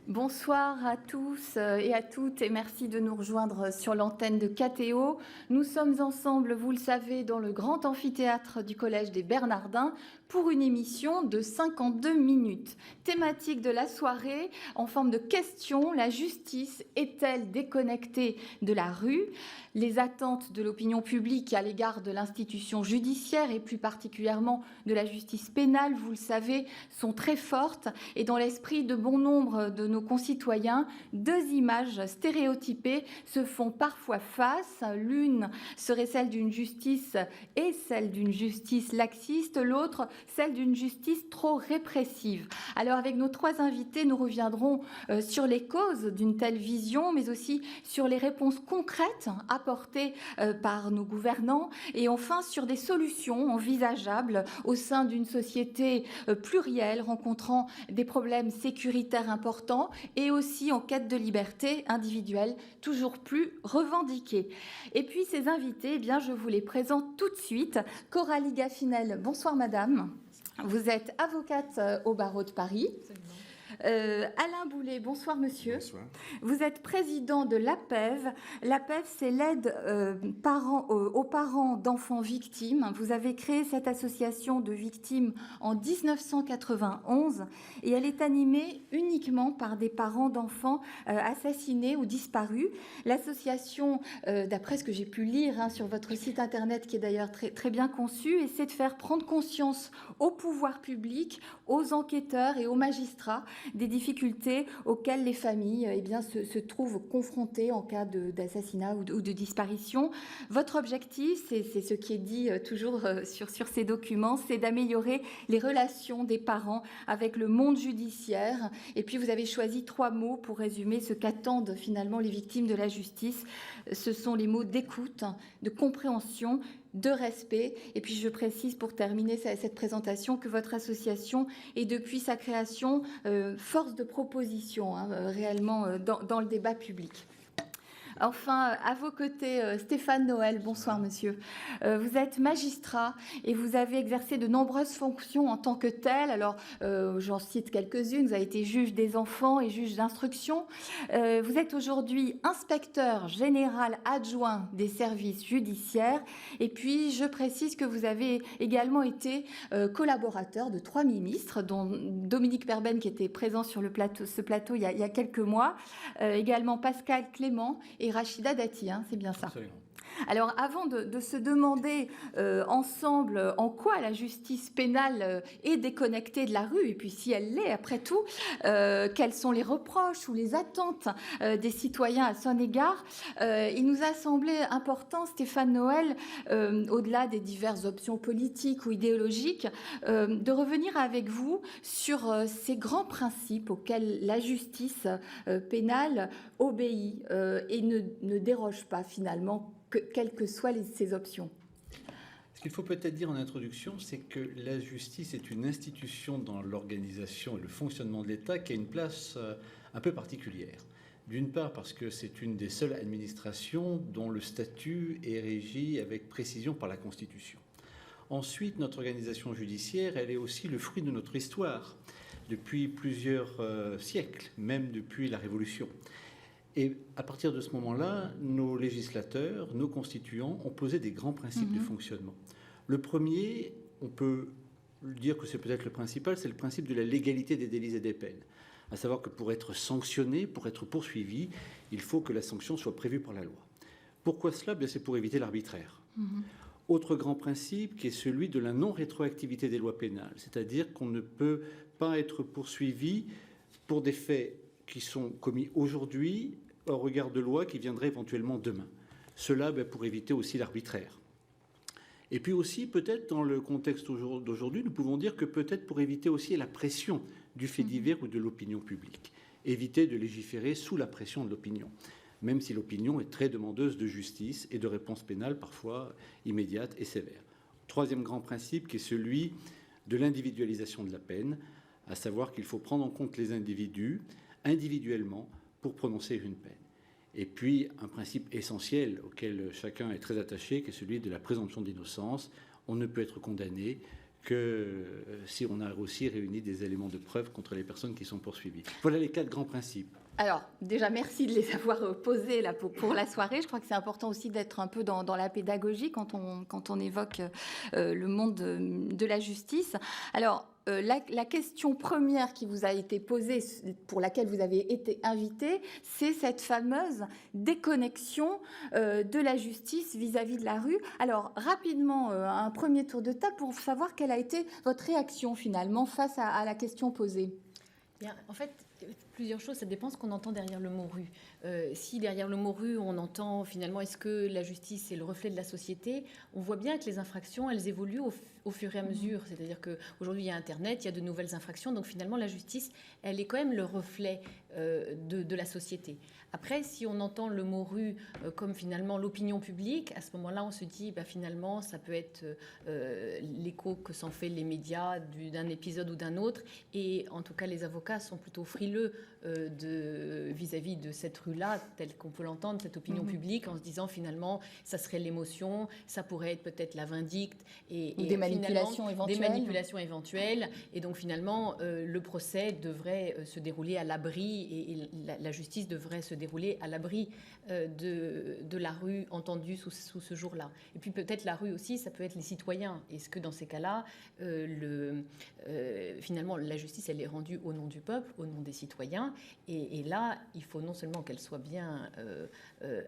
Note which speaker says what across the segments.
Speaker 1: Bonsoir à tous et à toutes et merci de nous rejoindre sur l'antenne de KTO. Nous sommes ensemble, vous le savez, dans le grand amphithéâtre du Collège des Bernardins pour une émission de 52 minutes. Thématique de la soirée en forme de question, la justice est-elle déconnectée de la rue ? Les attentes de l'opinion publique à l'égard de l'institution judiciaire et plus particulièrement de la justice pénale, vous le savez, sont très fortes et dans l'esprit de bon nombre de nos concitoyens, deux images stéréotypées se font parfois face. L'une serait celle d'une justice et celle d'une justice laxiste, l'autre celle d'une justice trop répressive. Alors avec nos trois invités, nous reviendrons sur les causes d'une telle vision, mais aussi sur les réponses concrètes apportées par nos gouvernants et enfin sur des solutions envisageables au sein d'une société plurielle rencontrant des problèmes sécuritaires importants et aussi en quête de liberté individuelle toujours plus revendiquée. Et puis ces invités, eh bien, je vous les présente tout de suite. Coralie Gaffinel, bonsoir madame. Vous êtes avocate au barreau de Paris. Alain Boulet, bonsoir monsieur.
Speaker 2: Bonsoir.
Speaker 1: Vous êtes président de l'APEV. L'APEV, c'est l'aide aux parents d'enfants victimes. Vous avez créé cette association de victimes en 1991 et elle est animée uniquement par des parents d'enfants assassinés ou disparus. L'association, d'après ce que j'ai pu lire sur votre site internet, qui est d'ailleurs très, très bien conçu, essaie de faire prendre conscience au pouvoir public, aux enquêteurs et aux magistrats des difficultés auxquelles les familles se trouvent confrontées en cas d'assassinat ou de disparition. Votre objectif, c'est ce qui est dit toujours sur ces documents, c'est d'améliorer les relations des parents avec le monde judiciaire. Et puis vous avez choisi 3 mots pour résumer ce qu'attendent finalement les victimes de la justice. Ce sont les mots d'écoute, de compréhension, de respect. Et puis je précise pour terminer cette présentation que votre association est depuis sa création force de proposition réellement dans le débat public. Enfin, à vos côtés, Stéphane Noël, bonsoir monsieur. Vous êtes magistrat et vous avez exercé de nombreuses fonctions en tant que tel. Alors, j'en cite quelques-unes. Vous avez été juge des enfants et juge d'instruction. Vous êtes aujourd'hui inspecteur général adjoint des services judiciaires. Et puis, je précise que vous avez également été collaborateur de 3 ministres, dont Dominique Perben, qui était présent sur ce plateau il y a quelques mois, également Pascal Clément et Rachida Dati, c'est bien ça.
Speaker 2: Absolument.
Speaker 1: Alors, avant de se demander ensemble en quoi la justice pénale est déconnectée de la rue, et puis si elle l'est, après tout, quels sont les reproches ou les attentes des citoyens à son égard, il nous a semblé important, Stéphane Noël, au-delà des diverses options politiques ou idéologiques, de revenir avec vous sur ces grands principes auxquels la justice pénale obéit et ne déroge pas finalement, quelles que soient ces options.
Speaker 2: Ce qu'il faut peut-être dire en introduction, c'est que la justice est une institution dans l'organisation et le fonctionnement de l'État qui a une place un peu particulière. D'une part parce que c'est une des seules administrations dont le statut est régi avec précision par la Constitution. Ensuite, notre organisation judiciaire, elle est aussi le fruit de notre histoire, depuis plusieurs siècles, même depuis la Révolution. Et à partir de ce moment-là, nos législateurs, nos constituants ont posé des grands principes de fonctionnement. Le premier, on peut dire que c'est peut-être le principal, c'est le principe de la légalité des délits et des peines. À savoir que pour être sanctionné, pour être poursuivi, il faut que la sanction soit prévue par la loi. Pourquoi cela ? Bien, c'est pour éviter l'arbitraire. Autre grand principe qui est celui de la non-rétroactivité des lois pénales, c'est-à-dire qu'on ne peut pas être poursuivi pour des faits qui sont commis aujourd'hui au regard de lois qui viendraient éventuellement demain. Cela pour éviter aussi l'arbitraire. Et puis aussi, peut-être dans le contexte d'aujourd'hui, nous pouvons dire que peut-être pour éviter aussi la pression du fait divers ou de l'opinion publique. Éviter de légiférer sous la pression de l'opinion, même si l'opinion est très demandeuse de justice et de réponses pénales parfois immédiates et sévères. Troisième grand principe qui est celui de l'individualisation de la peine, à savoir qu'il faut prendre en compte les individus individuellement pour prononcer une peine. Et puis, un principe essentiel auquel chacun est très attaché, qui est celui de la présomption d'innocence. On ne peut être condamné que si on a aussi réuni des éléments de preuve contre les personnes qui sont poursuivies. Voilà les 4 grands principes.
Speaker 1: Alors, déjà, merci de les avoir posés là, pour la soirée. Je crois que c'est important aussi d'être un peu dans la pédagogie quand on évoque le monde de la justice. Alors, la question première qui vous a été posée, pour laquelle vous avez été invité, c'est cette fameuse déconnexion de la justice vis-à-vis de la rue. Alors, rapidement, un premier tour de table pour savoir quelle a été votre réaction finalement face à la question posée.
Speaker 3: Bien, en fait, plusieurs choses, ça dépend ce qu'on entend derrière le mot rue. Si derrière le mot rue, on entend finalement est-ce que la justice est le reflet de la société, on voit bien que les infractions, elles évoluent au fur et à mesure. C'est-à-dire qu'aujourd'hui, il y a Internet, il y a de nouvelles infractions, donc finalement, la justice, elle est quand même le reflet de la société. Après, si on entend le mot rue comme finalement l'opinion publique, à ce moment-là, on se dit finalement, ça peut être l'écho que s'en fait les médias d'un épisode ou d'un autre. Et en tout cas, les avocats sont plutôt frileux vis-à-vis de cette rue-là, telle qu'on peut l'entendre, cette opinion publique, en se disant finalement, ça serait l'émotion, ça pourrait être peut-être la vindicte.
Speaker 1: Ou des manipulations éventuelles.
Speaker 3: Des manipulations éventuelles. Et donc finalement, le procès devrait se dérouler à l'abri et la justice devrait se dérouler à l'abri de la rue entendue sous ce jour-là. Et puis peut-être la rue aussi, ça peut être les citoyens. Est-ce que dans ces cas-là, finalement, la justice, elle est rendue au nom du peuple, au nom des citoyens. Et là, il faut non seulement qu'elle soit bien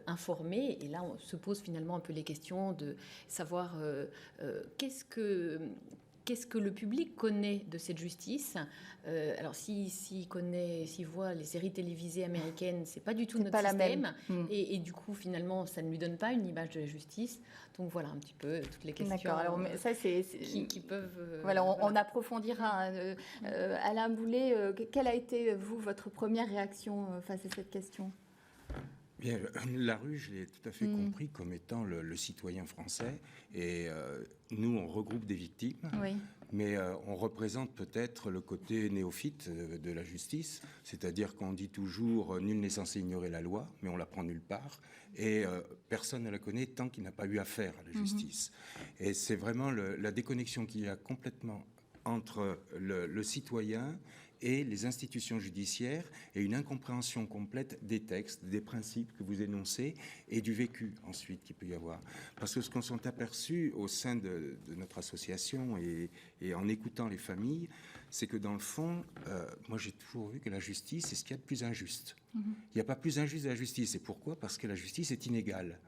Speaker 3: informée, et là, on se pose finalement un peu les questions de savoir qu'est-ce que le public connaît de cette justice. Alors, s'il voit les séries télévisées américaines, c'est pas du tout notre système. Et du coup, finalement, ça ne lui donne pas une image de la justice. Donc voilà un petit peu toutes les questions.
Speaker 1: D'accord. Alors, ça,
Speaker 3: qui peuvent.
Speaker 1: Voilà, on approfondira. Alain Boulet, quelle a été, votre première réaction face à cette question ?
Speaker 4: Bien, la rue, je l'ai tout à fait compris comme étant le citoyen français. Et nous, on regroupe des victimes, mais on représente peut-être le côté néophyte de la justice. C'est-à-dire qu'on dit toujours « nul n'est censé ignorer la loi », mais on la prend nulle part. Et personne ne la connaît tant qu'il n'a pas eu affaire à la justice. Et c'est vraiment la déconnexion qu'il y a complètement entre le citoyen et les institutions judiciaires et une incompréhension complète des textes, des principes que vous énoncez et du vécu ensuite qu'il peut y avoir. Parce que ce qu'on s'est aperçu au sein de notre association et en écoutant les familles, c'est que dans le fond, moi j'ai toujours vu que la justice, c'est ce qu'il y a de plus injuste. Il n'y a pas plus injuste de la justice. Et pourquoi ? Parce que la justice est inégale.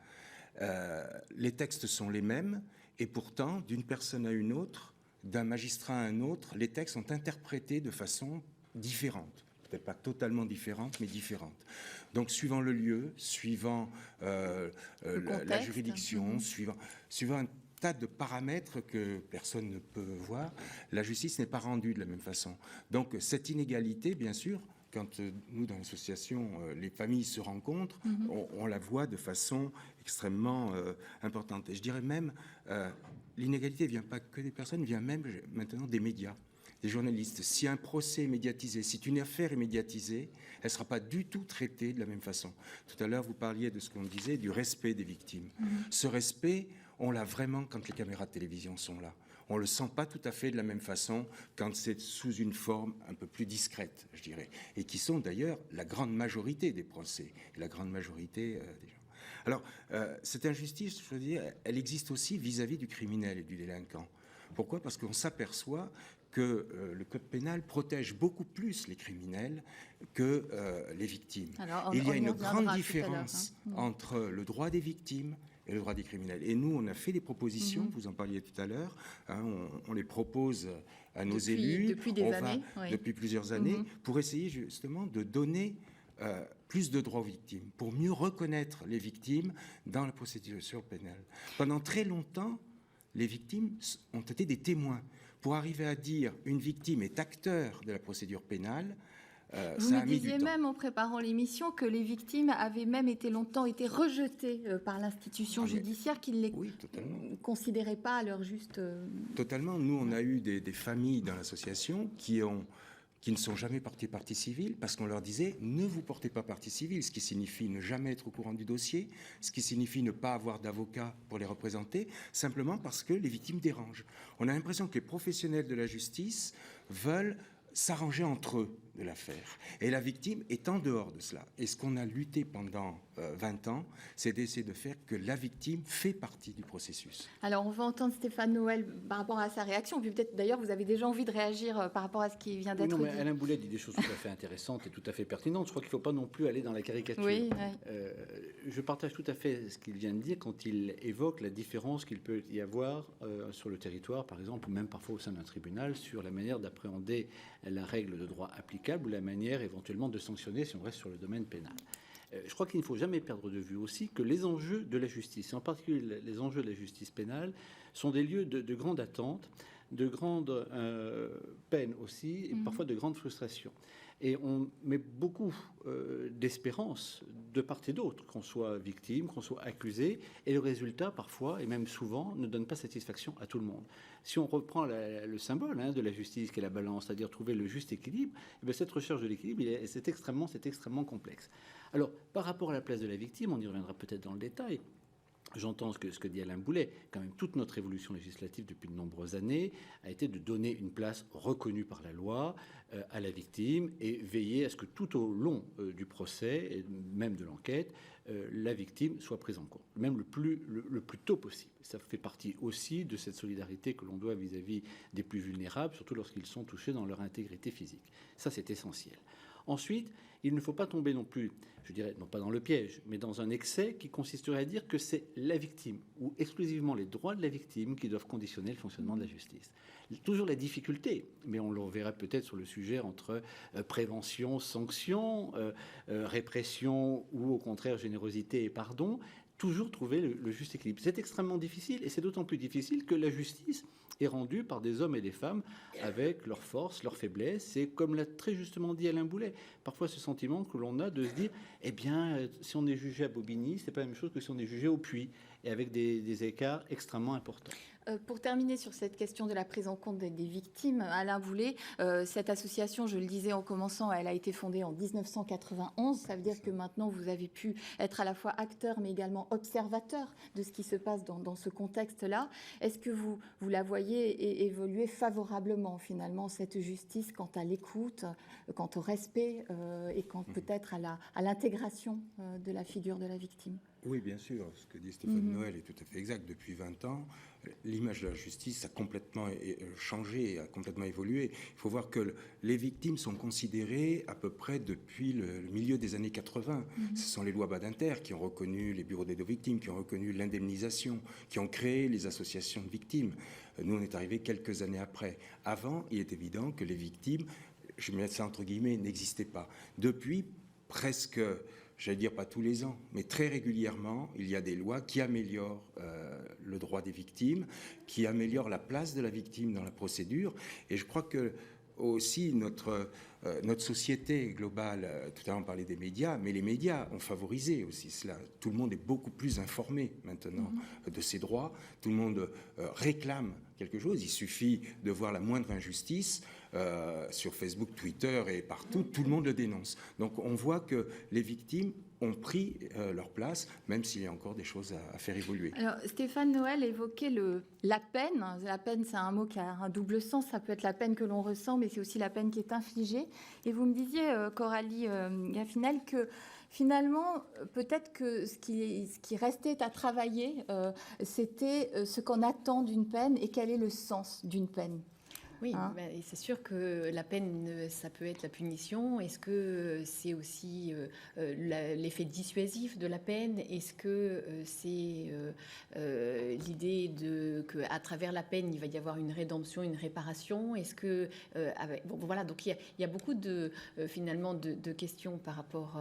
Speaker 4: Les textes sont les mêmes et pourtant, d'une personne à une autre, d'un magistrat à un autre, les textes sont interprétés de façon différente. Peut-être pas totalement différente, mais différente. Donc, suivant le lieu, suivant la juridiction, suivant un tas de paramètres que personne ne peut voir, la justice n'est pas rendue de la même façon. Donc, cette inégalité, bien sûr, quand nous, dans l'association, les familles se rencontrent, on la voit de façon extrêmement importante. Et je dirais même, l'inégalité ne vient pas que des personnes, vient même maintenant des médias, des journalistes. Si un procès est médiatisé, si une affaire est médiatisée, elle ne sera pas du tout traitée de la même façon. Tout à l'heure, vous parliez de ce qu'on disait, du respect des victimes. Ce respect, on l'a vraiment quand les caméras de télévision sont là. On ne le sent pas tout à fait de la même façon quand c'est sous une forme un peu plus discrète, je dirais. Et qui sont d'ailleurs la grande majorité des procès, la grande majorité des gens. Alors, cette injustice, je veux dire, elle existe aussi vis-à-vis du criminel et du délinquant. Pourquoi ? Parce qu'on s'aperçoit que le code pénal protège beaucoup plus les criminels que les victimes.
Speaker 1: Alors,
Speaker 4: il y a une grande différence entre le droit des victimes et le droit des criminels. Et nous, on a fait des propositions, vous en parliez tout à l'heure, on les propose à nos élus depuis plusieurs années, pour essayer justement de donner plus de droits aux victimes, pour mieux reconnaître les victimes dans la procédure pénale. Pendant très longtemps, les victimes ont été des témoins. Pour arriver à dire une victime est acteur de la procédure pénale,
Speaker 1: vous me disiez même en préparant l'émission que les victimes avaient même longtemps été rejetées par l'institution judiciaire qui ne les considérait pas à leur juste...
Speaker 4: Totalement. Nous, on a eu des familles dans l'association qui ont qui ne sont jamais portés partie civile parce qu'on leur disait ne vous portez pas partie civile, ce qui signifie ne jamais être au courant du dossier, ce qui signifie ne pas avoir d'avocat pour les représenter, simplement parce que les victimes dérangent. On a l'impression que les professionnels de la justice veulent s'arranger entre eux de l'affaire. Et la victime est en dehors de cela. Et ce qu'on a lutté pendant 20 ans, c'est d'essayer de faire que la victime fait partie du processus.
Speaker 1: Alors, on va entendre Stéphane Noël par rapport à sa réaction. Puis peut-être, d'ailleurs, vous avez déjà envie de réagir par rapport à ce qui vient d'être dit.
Speaker 2: Alain Boulet dit des choses tout à fait intéressantes et tout à fait pertinentes. Je crois qu'il ne faut pas non plus aller dans la caricature.
Speaker 1: Oui.
Speaker 2: Je partage tout à fait ce qu'il vient de dire quand il évoque la différence qu'il peut y avoir sur le territoire, par exemple, ou même parfois au sein d'un tribunal, sur la manière d'appréhender la règle de droit applicable ou la manière éventuellement de sanctionner si on reste sur le domaine pénal. Je crois qu'il ne faut jamais perdre de vue aussi que les enjeux de la justice, et en particulier les enjeux de la justice pénale, sont des lieux de grande attente, de grande peine aussi, et parfois de grande frustration. Et on met beaucoup d'espérance de part et d'autre, qu'on soit victime, qu'on soit accusé, et le résultat, parfois, et même souvent, ne donne pas satisfaction à tout le monde. Si on reprend le symbole de la justice, qui est la balance, c'est-à-dire trouver le juste équilibre, et bien cette recherche de l'équilibre, c'est extrêmement complexe. Alors, par rapport à la place de la victime, on y reviendra peut-être dans le détail. J'entends ce que dit Alain Boulet. Quand même, toute notre évolution législative depuis de nombreuses années a été de donner une place reconnue par la loi à la victime et veiller à ce que tout au long du procès et même de l'enquête, la victime soit prise en compte, même le plus tôt possible. Ça fait partie aussi de cette solidarité que l'on doit vis-à-vis des plus vulnérables, surtout lorsqu'ils sont touchés dans leur intégrité physique. Ça, c'est essentiel. Ensuite, il ne faut pas tomber non plus, je dirais, non pas dans le piège, mais dans un excès qui consisterait à dire que c'est la victime ou exclusivement les droits de la victime qui doivent conditionner le fonctionnement de la justice. Toujours la difficulté, mais on le verra peut-être sur le sujet entre prévention, sanction, répression ou au contraire générosité et pardon, toujours trouver le juste équilibre. C'est extrêmement difficile et c'est d'autant plus difficile que la justice est rendue par des hommes et des femmes avec leurs forces, leurs faiblesses. C'est comme l'a très justement dit Alain Boulet, parfois ce sentiment que l'on a de se dire, eh bien, si on est jugé à Bobigny, c'est pas la même chose que si on est jugé au Puy, et avec des écarts extrêmement importants.
Speaker 1: Pour terminer sur cette question de la prise en compte des victimes, Alain Boulet, cette association, je le disais en commençant, elle a été fondée en 1991. Ça veut dire que maintenant, vous avez pu être à la fois acteur, mais également observateur de ce qui se passe dans ce contexte-là. Est-ce que vous la voyez évoluer favorablement, finalement, cette justice quant à l'écoute, quant au respect et quant peut-être à l'intégration de la figure de la victime ?
Speaker 4: Oui, bien sûr. Ce que dit Stéphane Noël est tout à fait exact. Depuis 20 ans, l'image de la justice a complètement changé, a complètement évolué. Il faut voir que les victimes sont considérées à peu près depuis le milieu des années 80. Ce sont les lois Badinter qui ont reconnu les bureaux d'aide aux victimes, qui ont reconnu l'indemnisation, qui ont créé les associations de victimes. Nous, on est arrivés quelques années après. Avant, il est évident que les victimes, je mets ça entre guillemets, n'existaient pas. Depuis presque... j'allais dire pas tous les ans, mais très régulièrement, il y a des lois qui améliorent le droit des victimes, qui améliorent la place de la victime dans la procédure. Et je crois que aussi notre société globale, tout à l'heure on parlait des médias, mais les médias ont favorisé aussi cela. Tout le monde est beaucoup plus informé maintenant de ses droits. Tout le monde réclame quelque chose. Il suffit de voir la moindre injustice sur Facebook, Twitter et partout, tout le monde le dénonce. Donc on voit que les victimes ont pris leur place, même s'il y a encore des choses à faire évoluer.
Speaker 1: Alors, Stéphane Noël évoquait la peine. La peine, c'est un mot qui a un double sens. Ça peut être la peine que l'on ressent, mais c'est aussi la peine qui est infligée. Et vous me disiez, Coralie Gaffinel, que finalement, peut-être que ce qui restait à travailler, c'était ce qu'on attend d'une peine et quel est le sens d'une peine.
Speaker 3: Oui, et c'est sûr que la peine, ça peut être la punition. Est-ce que c'est aussi l'effet dissuasif de la peine? Est-ce que c'est l'idée qu'à travers la peine, il va y avoir une rédemption, une réparation? Est-ce que voilà, donc il y a beaucoup finalement de questions par rapport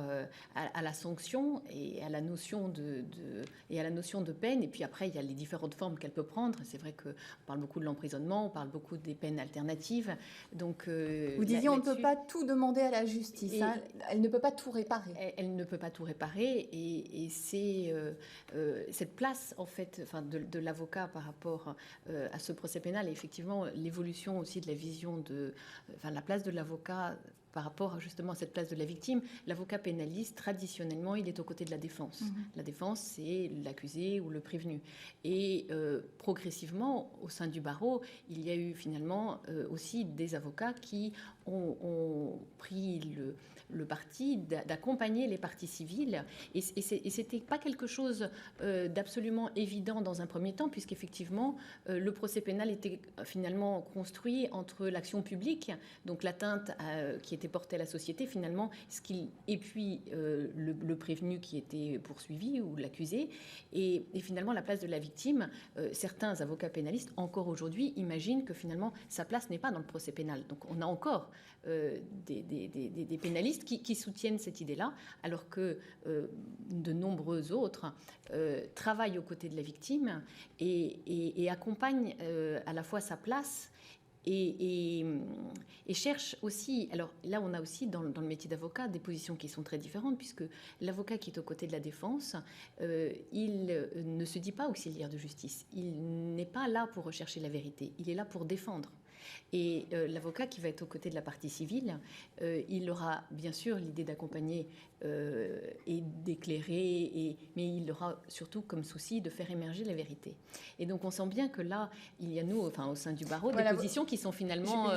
Speaker 3: à la sanction et à la notion de peine. Et puis après, il y a les différentes formes qu'elle peut prendre. C'est vrai qu'on parle beaucoup de l'emprisonnement, on parle beaucoup des peines alternative. Donc,
Speaker 1: vous disiez, on ne peut pas tout demander à la justice. Elle ne peut pas tout réparer.
Speaker 3: Elle ne peut pas tout réparer. Et c'est cette place, en fait, de l'avocat par rapport à ce procès pénal, et effectivement, l'évolution aussi de la vision la place de l'avocat par rapport justement à cette place de la victime. L'avocat pénaliste, traditionnellement, il est aux côtés de la défense. La défense, c'est l'accusé ou le prévenu. Et progressivement, au sein du barreau, il y a eu finalement aussi des avocats qui ont pris le parti d'accompagner les parties civiles. Et c'était pas quelque chose d'absolument évident dans un premier temps, puisqu'effectivement, le procès pénal était finalement construit entre l'action publique, donc l'atteinte qui était portée à la société, finalement, et puis le prévenu qui était poursuivi ou l'accusé. Et finalement, la place de la victime, certains avocats pénalistes, encore aujourd'hui, imaginent que finalement, sa place n'est pas dans le procès pénal. Donc, on a encore des pénalistes qui soutiennent cette idée-là, alors que de nombreux autres travaillent aux côtés de la victime et accompagnent à la fois sa place et cherchent aussi... Alors là, on a aussi dans le métier d'avocat des positions qui sont très différentes, puisque l'avocat qui est aux côtés de la défense, il ne se dit pas auxiliaire de justice. Il n'est pas là pour rechercher la vérité. Il est là pour défendre. Et l'avocat qui va être aux côtés de la partie civile, il aura bien sûr l'idée d'accompagner et d'éclairer, mais il aura surtout comme souci de faire émerger la vérité. Et donc on sent bien que là, il y a nous, au sein du barreau, des positions qui sont finalement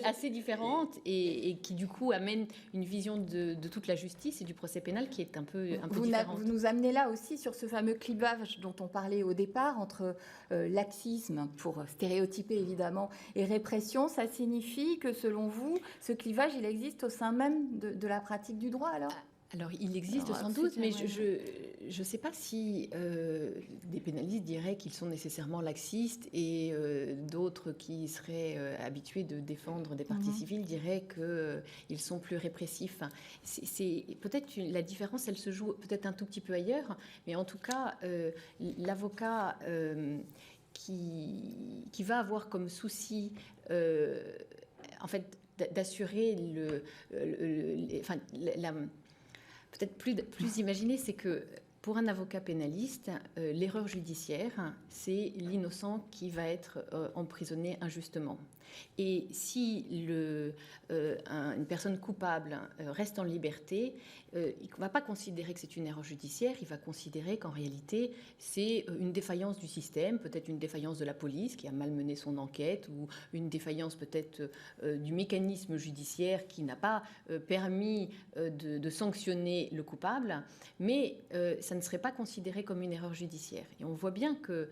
Speaker 3: assez différentes et qui du coup amènent une vision de toute la justice et du procès pénal qui est un peu différente.
Speaker 1: Vous nous amenez là aussi sur ce fameux clivage dont on parlait au départ entre laxisme, pour stéréotyper évidemment, et répression. Ça signifie que selon vous, ce clivage, il existe au sein même de la pratique du droit alors,
Speaker 3: il existe sans doute, mais je ne sais pas si des pénalistes diraient qu'ils sont nécessairement laxistes et d'autres qui seraient habitués de défendre des parties civiles diraient qu'ils sont plus répressifs. C'est peut-être la différence, elle se joue peut-être un tout petit peu ailleurs, mais en tout cas, l'avocat qui va avoir comme souci, en fait, d'assurer peut-être plus imaginé, c'est que pour un avocat pénaliste, l'erreur judiciaire, c'est l'innocent qui va être emprisonné injustement. Et si une personne coupable reste en liberté, il ne va pas considérer que c'est une erreur judiciaire, il va considérer qu'en réalité, c'est une défaillance du système, peut-être une défaillance de la police qui a mal mené son enquête, ou une défaillance peut-être du mécanisme judiciaire qui n'a pas permis de sanctionner le coupable, mais ça ne serait pas considéré comme une erreur judiciaire. Et on voit bien qu'il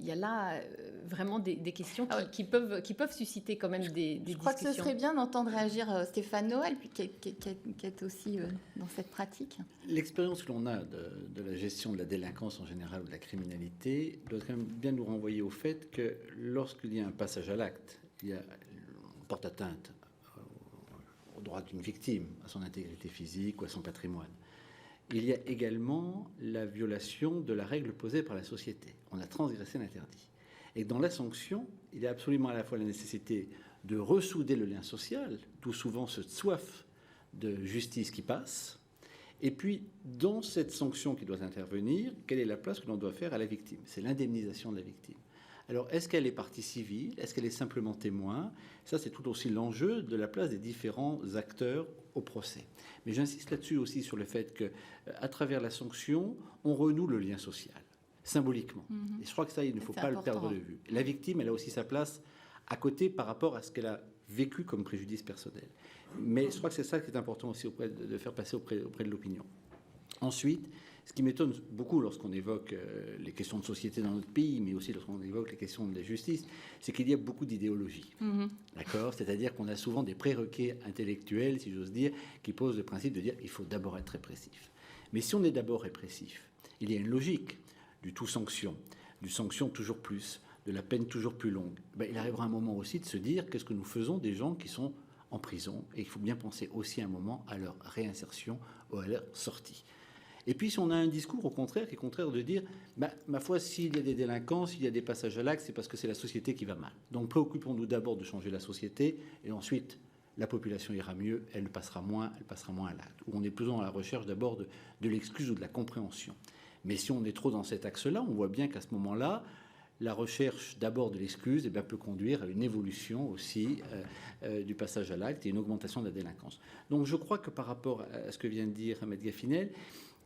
Speaker 3: y a là vraiment des questions qui peuvent susciter quand même des discussions.
Speaker 1: Je crois que ce serait bien d'entendre réagir Stéphane Noël, qui est aussi dans cette pratique.
Speaker 2: L'expérience que l'on a de la gestion de la délinquance en général ou de la criminalité doit quand même bien nous renvoyer au fait que lorsqu'il y a un passage à l'acte, on porte atteinte au droit d'une victime, à son intégrité physique ou à son patrimoine. Il y a également la violation de la règle posée par la société. On a transgressé l'interdit. Et dans la sanction, il y a absolument à la fois la nécessité de ressouder le lien social, d'où souvent cette soif de justice qui passe, et puis dans cette sanction qui doit intervenir, quelle est la place que l'on doit faire à la victime? C'est l'indemnisation de la victime. Alors, est-ce qu'elle est partie civile? Est-ce qu'elle est simplement témoin? Ça, c'est tout aussi l'enjeu de la place des différents acteurs au procès. Mais j'insiste là-dessus aussi sur le fait qu'à travers la sanction, on renoue le lien social, symboliquement. Et je crois que ça, il ne faut pas le perdre de vue. La victime, elle a aussi sa place à côté par rapport à ce qu'elle a vécu comme préjudice personnel. Mais je crois que c'est ça qui est important aussi de faire passer auprès de l'opinion. Ensuite, ce qui m'étonne beaucoup lorsqu'on évoque les questions de société dans notre pays, mais aussi lorsqu'on évoque les questions de la justice, c'est qu'il y a beaucoup d'idéologie. D'accord ? C'est-à-dire qu'on a souvent des prérequis intellectuels, si j'ose dire, qui posent le principe de dire qu'il faut d'abord être répressif. Mais si on est d'abord répressif, il y a une logique du tout sanction, du sanction toujours plus, de la peine toujours plus longue. Il arrivera un moment aussi de se dire qu'est-ce que nous faisons des gens qui sont en prison, et il faut bien penser aussi un moment à leur réinsertion ou à leur sortie. Et puis si on a un discours au contraire, qui est contraire de dire, ma foi, s'il y a des délinquants, s'il y a des passages à l'acte, c'est parce que c'est la société qui va mal. Donc préoccupons-nous d'abord de changer la société, et ensuite la population ira mieux, elle passera moins à l'acte. Où on est plus dans la recherche d'abord de l'excuse ou de la compréhension. Mais si on est trop dans cet axe-là, on voit bien qu'à ce moment-là, la recherche d'abord de l'excuse peut conduire à une évolution aussi du passage à l'acte et une augmentation de la délinquance. Donc je crois que par rapport à ce que vient de dire Ahmed Gaffinel,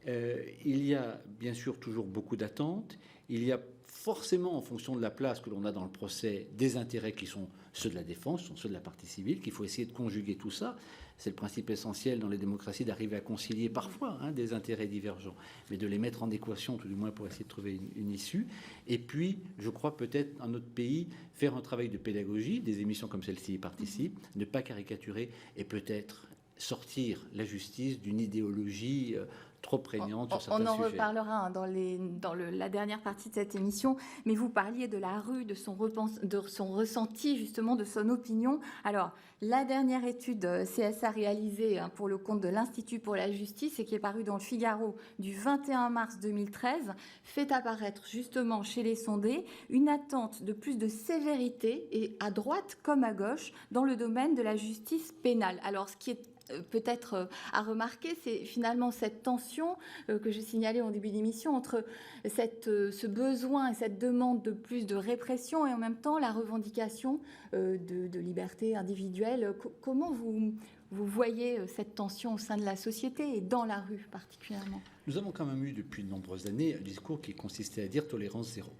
Speaker 2: il y a bien sûr toujours beaucoup d'attentes. Il y a forcément, en fonction de la place que l'on a dans le procès, des intérêts qui sont ceux de la défense, qui sont ceux de la partie civile, qu'il faut essayer de conjuguer tout ça. C'est le principe essentiel dans les démocraties d'arriver à concilier parfois des intérêts divergents, mais de les mettre en équation, tout du moins pour essayer de trouver une issue. Et puis, je crois peut-être, dans notre pays, faire un travail de pédagogie, des émissions comme celle-ci y participent, ne pas caricaturer et peut-être sortir la justice d'une idéologie trop prégnante sur certains sujets.
Speaker 1: On en reparlera dans la dernière partie de cette émission, mais vous parliez de la rue, de son ressenti, justement, de son opinion. Alors, la dernière étude CSA réalisée pour le compte de l'Institut pour la justice et qui est parue dans le Figaro du 21 mars 2013 fait apparaître justement chez les sondés une attente de plus de sévérité, et à droite comme à gauche, dans le domaine de la justice pénale. Alors, ce qui est peut-être à remarquer, c'est finalement cette tension que je signalais au début de l'émission entre ce besoin et cette demande de plus de répression et en même temps la revendication de liberté individuelle. Comment vous voyez cette tension au sein de la société et dans la rue particulièrement?
Speaker 2: Nous avons quand même eu depuis de nombreuses années un discours qui consistait à dire tolérance zéro.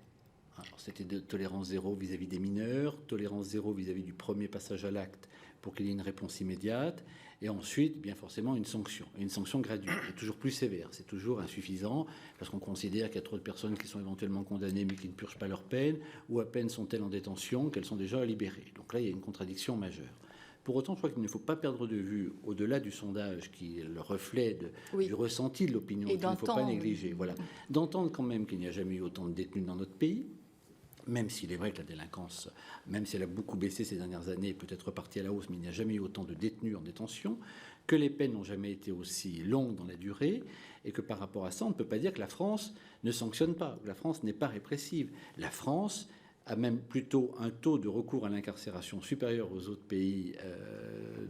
Speaker 2: Alors, c'était de tolérance zéro vis-à-vis des mineurs, tolérance zéro vis-à-vis du premier passage à l'acte pour qu'il y ait une réponse immédiate, et ensuite, bien forcément, une sanction graduée, et toujours plus sévère. C'est toujours insuffisant, parce qu'on considère qu'il y a trop de personnes qui sont éventuellement condamnées, mais qui ne purgent pas leur peine, ou à peine sont-elles en détention qu'elles sont déjà libérées. Donc là, il y a une contradiction majeure. Pour autant, je crois qu'il ne faut pas perdre de vue, au-delà du sondage qui est le reflet du ressenti de l'opinion, qu'il ne faut pas négliger, voilà, d'entendre quand même qu'il n'y a jamais eu autant de détenus dans notre pays, même s'il est vrai que la délinquance, même si elle a beaucoup baissé ces dernières années, peut être repartie à la hausse, mais il n'y a jamais eu autant de détenus en détention, que les peines n'ont jamais été aussi longues dans la durée, et que par rapport à ça, on ne peut pas dire que la France ne sanctionne pas, que la France n'est pas répressive. La France a même plutôt un taux de recours à l'incarcération supérieur aux autres pays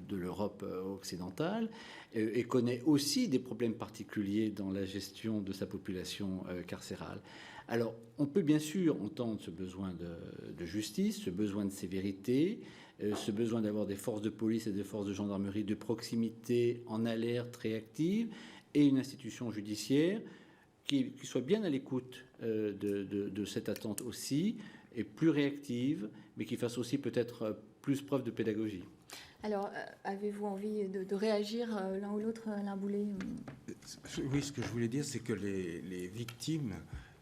Speaker 2: de l'Europe occidentale, et connaît aussi des problèmes particuliers dans la gestion de sa population carcérale. Alors, on peut bien sûr entendre ce besoin de justice, ce besoin de sévérité, ce besoin d'avoir des forces de police et des forces de gendarmerie de proximité en alerte réactive, et une institution judiciaire qui soit bien à l'écoute de cette attente aussi, et plus réactive, mais qui fasse aussi peut-être plus preuve de pédagogie.
Speaker 1: Alors, avez-vous envie de réagir l'un ou l'autre, Alain Boulet?
Speaker 4: Oui, ce que je voulais dire, c'est que les victimes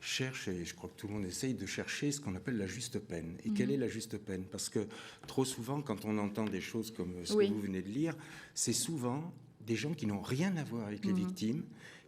Speaker 4: cherchent, et je crois que tout le monde essaye de chercher ce qu'on appelle la juste peine. Et quelle est la juste peine? Parce que trop souvent, quand on entend des choses comme ce que vous venez de lire, c'est souvent des gens qui n'ont rien à voir avec les victimes,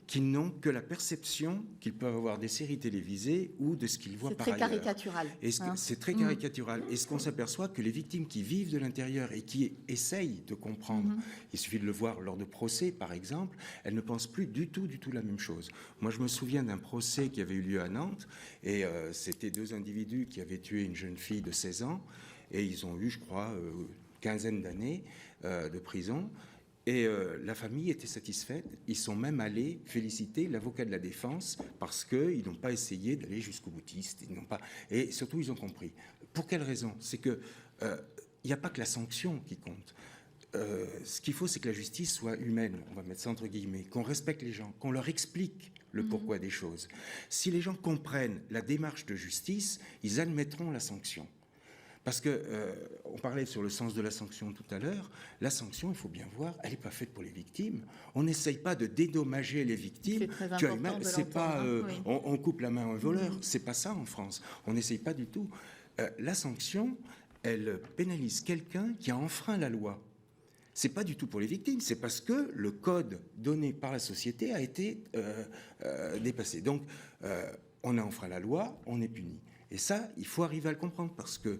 Speaker 4: qui n'ont que la perception qu'ils peuvent avoir des séries télévisées ou de ce qu'ils voient par ailleurs.
Speaker 1: C'est très caricatural.
Speaker 4: C'est très caricatural. Et ce qu'on s'aperçoit, que les victimes qui vivent de l'intérieur et qui essayent de comprendre, il suffit de le voir lors de procès, par exemple, elles ne pensent plus du tout la même chose. Moi, je me souviens d'un procès qui avait eu lieu à Nantes, et c'était deux individus qui avaient tué une jeune fille de 16 ans, et ils ont eu, je crois, une quinzaine d'années de prison. Et la famille était satisfaite. Ils sont même allés féliciter l'avocat de la défense parce qu'ils n'ont pas essayé d'aller jusqu'au boutiste. Et surtout, ils ont compris. Pour quelle raison? C'est qu'il n'y a pas que la sanction qui compte. Ce qu'il faut, c'est que la justice soit humaine, on va mettre ça entre guillemets, qu'on respecte les gens, qu'on leur explique le pourquoi des choses. Si les gens comprennent la démarche de justice, ils admettront la sanction. Parce que on parlait sur le sens de la sanction tout à l'heure. La sanction, il faut bien voir, elle n'est pas faite pour les victimes. On n'essaye pas de dédommager les victimes.
Speaker 1: C'est très important de
Speaker 4: c'est pas
Speaker 1: oui.
Speaker 4: on coupe la main à un voleur. C'est pas ça en France. On n'essaye pas du tout. La sanction, elle pénalise quelqu'un qui a enfreint la loi. C'est pas du tout pour les victimes. C'est parce que le code donné par la société a été dépassé. Donc, on a enfreint la loi, on est puni. Et ça, il faut arriver à le comprendre parce que,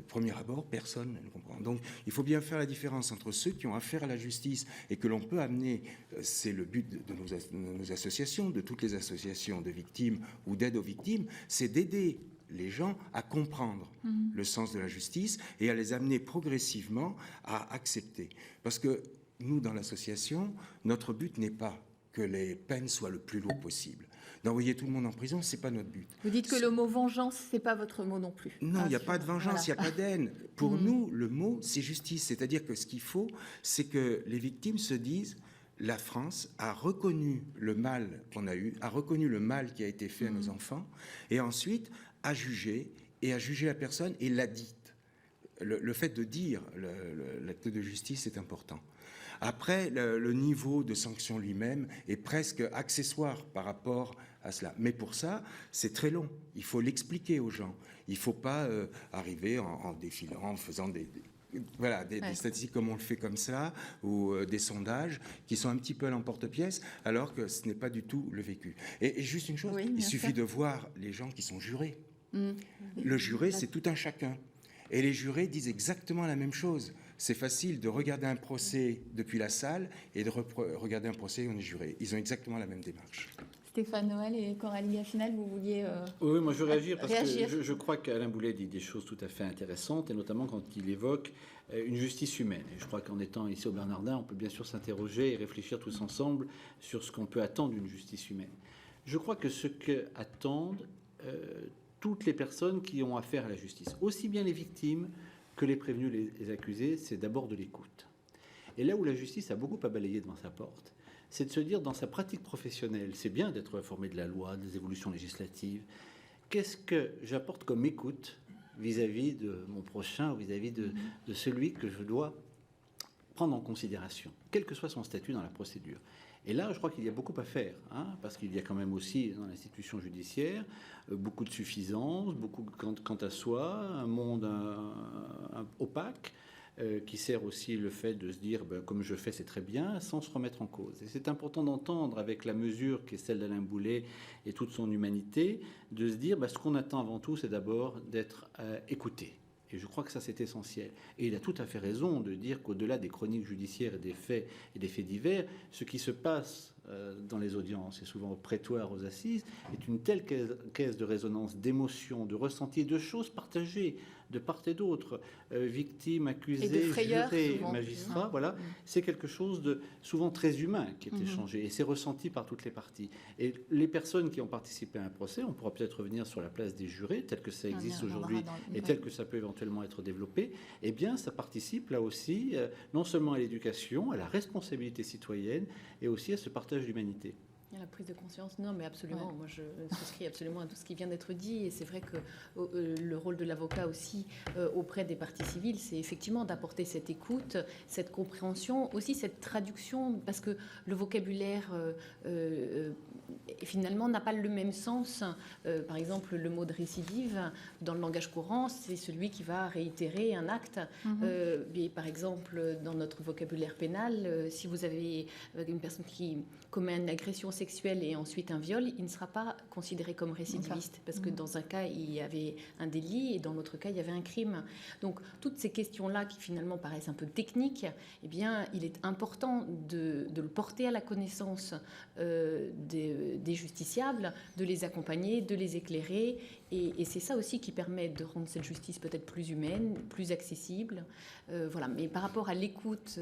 Speaker 4: premier abord, personne ne le comprend. Donc, il faut bien faire la différence entre ceux qui ont affaire à la justice et que l'on peut amener, c'est le but de nos associations, de toutes les associations de victimes ou d'aide aux victimes, c'est d'aider les gens à comprendre le sens de la justice et à les amener progressivement à accepter. Parce que nous, dans l'association, notre but n'est pas que les peines soient le plus lourdes possible. D'envoyer tout le monde en prison, c'est pas notre but.
Speaker 1: Vous dites que le mot vengeance, c'est pas votre mot non plus.
Speaker 4: Non, il n'y a pas de vengeance, il n'y a pas d'haine. Pour nous, le mot, c'est justice. C'est-à-dire que ce qu'il faut, c'est que les victimes se disent, la France a reconnu le mal qu'on a eu, a reconnu le mal qui a été fait à nos enfants, et ensuite a jugé la personne et l'a dit. Le fait de dire l'acte de justice est important. Après, le niveau de sanction lui-même est presque accessoire par rapport à cela. Mais pour ça, c'est très long. Il faut l'expliquer aux gens. Il ne faut pas arriver en défilant, en faisant des statistiques comme on le fait comme ça, ou des sondages qui sont un petit peu à l'emporte-pièce, alors que ce n'est pas du tout le vécu. Et juste une chose, il suffit de voir les gens qui sont jurés. Le juré, c'est tout un chacun. Et les jurés disent exactement la même chose. C'est facile de regarder un procès depuis la salle et de regarder un procès où on est juré. Ils ont exactement la même démarche.
Speaker 1: Stéphane Noël et Coralie Gaffinal, vous vouliez
Speaker 2: Oui, moi je veux réagir parce que je crois qu'Alain Boulet dit des choses tout à fait intéressantes, et notamment quand il évoque une justice humaine. Et je crois qu'en étant ici au Bernardin, on peut bien sûr s'interroger et réfléchir tous ensemble sur ce qu'on peut attendre d'une justice humaine. Je crois que ce qu'attendent toutes les personnes qui ont affaire à la justice, aussi bien les victimes que les prévenus, les accusés, c'est d'abord de l'écoute. Et là où la justice a beaucoup à balayer devant sa porte, c'est de se dire dans sa pratique professionnelle, c'est bien d'être informé de la loi, des évolutions législatives, qu'est-ce que j'apporte comme écoute vis-à-vis de mon prochain ou vis-à-vis de celui que je dois prendre en considération, quel que soit son statut dans la procédure. Et là, je crois qu'il y a beaucoup à faire, parce qu'il y a quand même aussi dans l'institution judiciaire beaucoup de suffisance, beaucoup quant à soi, un monde opaque, qui sert aussi le fait de se dire comme je fais c'est très bien, sans se remettre en cause. Et c'est important d'entendre avec la mesure qui est celle d'Alain Boulet et toute son humanité, de se dire ce qu'on attend avant tout, c'est d'abord d'être écouté. Et je crois que ça, c'est essentiel. Et il a tout à fait raison de dire qu'au-delà des chroniques judiciaires et des faits divers, ce qui se passe dans les audiences et souvent au prétoire, aux assises, est une telle caisse de résonance d'émotions, de ressentis et de choses partagées de part et d'autre, victimes, accusés, jurés, magistrats, voilà, c'est quelque chose de souvent très humain qui est échangé et c'est ressenti par toutes les parties. Et les personnes qui ont participé à un procès, on pourra peut-être revenir sur la place des jurés, tel que ça existe aujourd'hui et tel que ça peut éventuellement être développé, eh bien ça participe là aussi non seulement à l'éducation, à la responsabilité citoyenne et aussi à ce partage d'humanité.
Speaker 3: La prise de conscience, non, mais absolument. Moi, je souscris absolument à tout ce qui vient d'être dit. Et c'est vrai que le rôle de l'avocat aussi auprès des parties civiles, c'est effectivement d'apporter cette écoute, cette compréhension, aussi cette traduction, parce que le vocabulaire finalement n'a pas le même sens. Par exemple, le mot de récidive, dans le langage courant, c'est celui qui va réitérer un acte. Et par exemple, dans notre vocabulaire pénal, si vous avez une personne qui commet une agression sexuelle et ensuite un viol, il ne sera pas considéré comme récidiviste parce que dans un cas, il y avait un délit et dans l'autre cas, il y avait un crime. Donc, toutes ces questions-là qui finalement paraissent un peu techniques, eh bien, il est important de le porter à la connaissance des justiciables, de les accompagner, de les éclairer. Et c'est ça aussi qui permet de rendre cette justice peut-être plus humaine, plus accessible. Voilà. Mais par rapport à l'écoute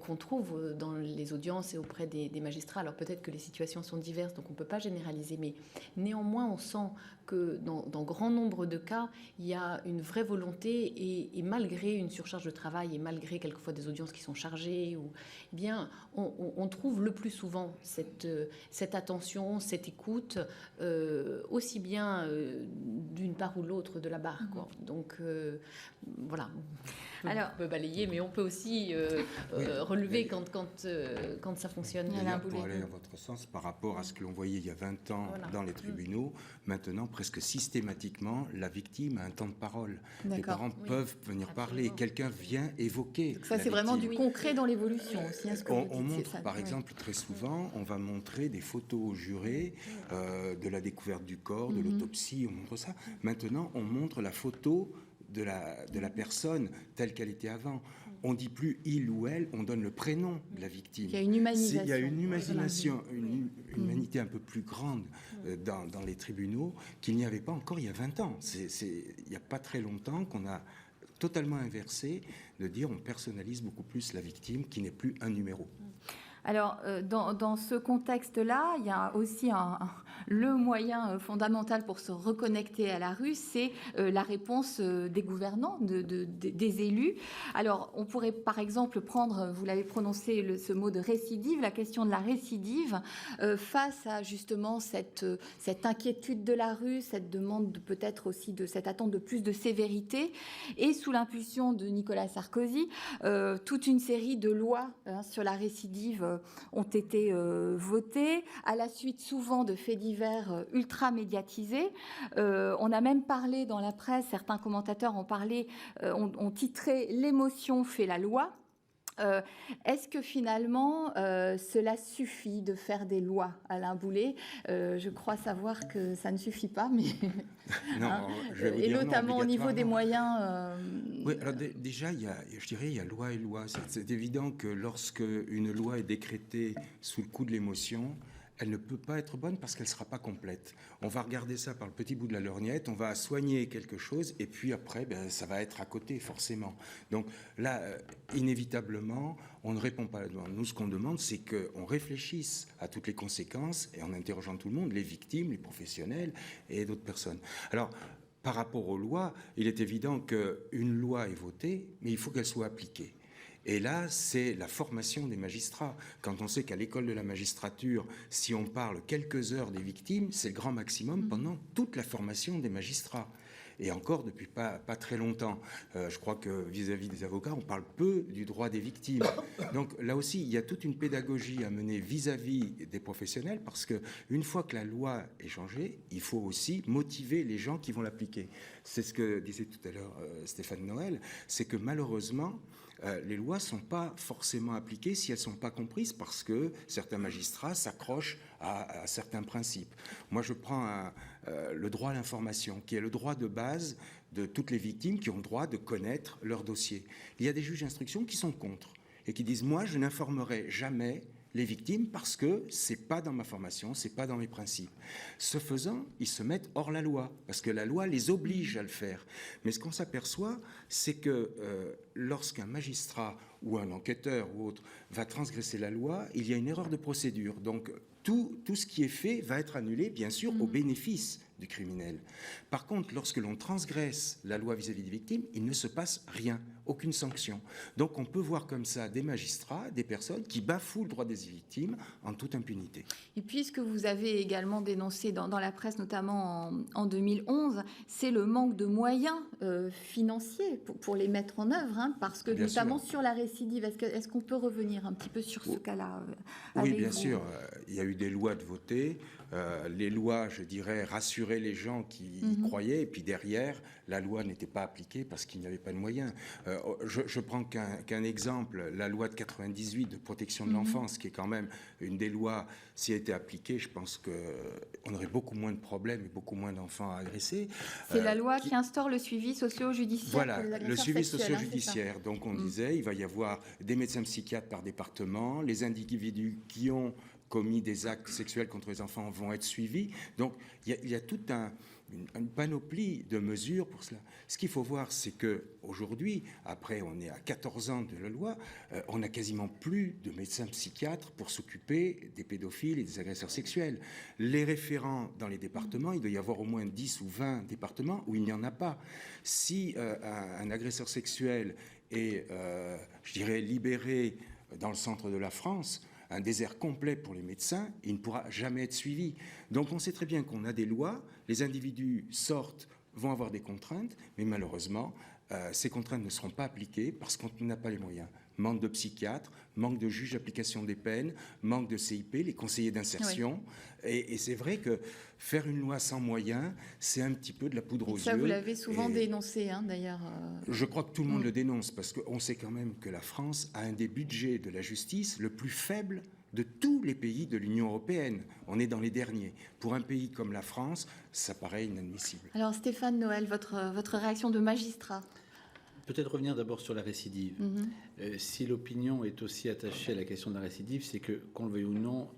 Speaker 3: qu'on trouve dans les audiences et auprès des magistrats, alors peut-être que les situations sont diverses, donc on ne peut pas généraliser, mais néanmoins, on sent que dans grand nombre de cas, il y a une vraie volonté et malgré une surcharge de travail et malgré quelquefois des audiences qui sont chargées, eh bien, on trouve le plus souvent cette attention, cette écoute, aussi bien d'une part ou l'autre de la barre, quoi. Donc voilà, on peut balayer, mais on peut aussi relever quand ça fonctionne.
Speaker 4: Pour aller dans votre sens, par rapport à ce que l'on voyait il y a 20 ans dans les tribunaux, maintenant presque systématiquement, la victime a un temps de parole. Les parents peuvent venir parler, quelqu'un vient évoquer.
Speaker 1: Ça, c'est vraiment du concret dans l'évolution aussi.
Speaker 4: On montre, par exemple, très souvent, on va montrer des photos aux jurés de la découverte du corps, de l'autopsie, on montre ça. Maintenant, on montre la photo de la personne telle qu'elle était avant. On ne dit plus il ou elle, on donne le prénom de la victime.
Speaker 1: Il y a une humanisation.
Speaker 4: Il y a une humanisation, une humanité un peu plus grande dans les tribunaux qu'il n'y avait pas encore il y a 20 ans. Il n'y a pas très longtemps qu'on a totalement inversé de dire on personnalise beaucoup plus la victime qui n'est plus un numéro.
Speaker 1: Alors, dans ce contexte-là, il y a aussi le moyen fondamental pour se reconnecter à la rue, c'est la réponse des gouvernants, des élus. Alors, on pourrait par exemple prendre, vous l'avez prononcé, ce mot de récidive, la question de la récidive, face à justement cette inquiétude de la rue, cette demande peut-être aussi de cette attente de plus de sévérité, et sous l'impulsion de Nicolas Sarkozy, toute une série de lois sur la récidive ont été votés à la suite souvent de faits divers ultra médiatisés. On a même parlé dans la presse, certains commentateurs ont parlé, ont titré « L'émotion fait la loi ». Est-ce que finalement cela suffit de faire des lois, Alain Boulet? Je crois savoir que ça ne suffit pas, mais
Speaker 4: non, je vais vous
Speaker 1: et
Speaker 4: dire
Speaker 1: notamment
Speaker 4: non,
Speaker 1: au niveau des moyens.
Speaker 4: Oui, alors déjà, je dirais, il y a loi et loi. C'est évident que lorsque une loi est décrétée sous le coup de l'émotion, elle ne peut pas être bonne parce qu'elle ne sera pas complète. On va regarder ça par le petit bout de la lorgnette, on va soigner quelque chose, et puis après, ça va être à côté, forcément. Donc là, inévitablement, on ne répond pas à la demande. Nous, ce qu'on demande, c'est qu'on réfléchisse à toutes les conséquences, et en interrogeant tout le monde, les victimes, les professionnels et d'autres personnes. Alors, par rapport aux lois, il est évident qu'une loi est votée, mais il faut qu'elle soit appliquée. Et là, c'est la formation des magistrats. Quand on sait qu'à l'école de la magistrature, si on parle quelques heures des victimes, c'est le grand maximum pendant toute la formation des magistrats. Et encore depuis pas très longtemps. Je crois que vis-à-vis des avocats, on parle peu du droit des victimes. Donc là aussi, il y a toute une pédagogie à mener vis-à-vis des professionnels, parce qu'une fois que la loi est changée, il faut aussi motiver les gens qui vont l'appliquer. C'est ce que disait tout à l'heure Stéphane Noël, c'est que malheureusement, les lois ne sont pas forcément appliquées si elles ne sont pas comprises, parce que certains magistrats s'accrochent à certains principes. Moi, je prends le droit à l'information, qui est le droit de base de toutes les victimes qui ont le droit de connaître leur dossier. Il y a des juges d'instruction qui sont contre et qui disent « moi, je n'informerai jamais les victimes parce que c'est pas dans ma formation, c'est pas dans mes principes ». Ce faisant, ils se mettent hors la loi parce que la loi les oblige à le faire. Mais ce qu'on s'aperçoit, c'est que lorsqu'un magistrat ou un enquêteur ou autre va transgresser la loi, il y a une erreur de procédure. Donc tout ce qui est fait va être annulé, bien sûr, au bénéfice du criminel. Par contre, lorsque l'on transgresse la loi vis-à-vis des victimes, il ne se passe rien, aucune sanction. Donc on peut voir comme ça des magistrats, des personnes qui bafouent le droit des victimes en toute impunité.
Speaker 1: Et puis ce que vous avez également dénoncé dans la presse, notamment en 2011, c'est le manque de moyens financiers pour les mettre en œuvre, parce que bien notamment sûr. Sur la récidive, est-ce qu'on peut revenir un petit peu sur ce cas-là
Speaker 4: Oui, bien sûr. Il y a eu des lois de voter. Les lois, je dirais, rassuraient les gens qui y croyaient, et puis derrière, la loi n'était pas appliquée parce qu'il n'y avait pas de moyens. Je prends qu'un exemple, la loi de 98 de protection de l'enfance, qui est quand même une des lois, si elle était appliquée, je pense qu'on aurait beaucoup moins de problèmes et beaucoup moins d'enfants à agresser.
Speaker 1: C'est la loi qui instaure le suivi socio-judiciaire.
Speaker 4: Voilà, le suivi socio-judiciaire. Donc on disait, il va y avoir des médecins psychiatres par département, les individus qui ont commis des actes sexuels contre les enfants vont être suivis. Donc, il y a toute une panoplie de mesures pour cela. Ce qu'il faut voir, c'est qu'aujourd'hui, après, on est à 14 ans de la loi, on n'a quasiment plus de médecins psychiatres pour s'occuper des pédophiles et des agresseurs sexuels. Les référents dans les départements, il doit y avoir au moins 10 ou 20 départements où il n'y en a pas. Si un agresseur sexuel est, je dirais, libéré dans le centre de la France, un désert complet pour les médecins, il ne pourra jamais être suivi. Donc on sait très bien qu'on a des lois, les individus sortent, vont avoir des contraintes, mais malheureusement, ces contraintes ne seront pas appliquées parce qu'on n'a pas les moyens. Manque de psychiatres, manque de juges d'application des peines, manque de CIP, les conseillers d'insertion. Oui. Et c'est vrai que faire une loi sans moyens, c'est un petit peu de la poudre aux yeux.
Speaker 1: Ça, vous l'avez souvent dénoncé, d'ailleurs.
Speaker 4: Je crois que tout le monde le dénonce, parce qu'on sait quand même que la France a un des budgets de la justice le plus faible de tous les pays de l'Union européenne. On est dans les derniers. Pour un pays comme la France, ça paraît inadmissible.
Speaker 1: Alors Stéphane Noël, votre réaction de magistrat?
Speaker 2: Peut-être revenir d'abord sur la récidive. Si l'opinion est aussi attachée à la question de la récidive, c'est que, qu'on le veuille ou non,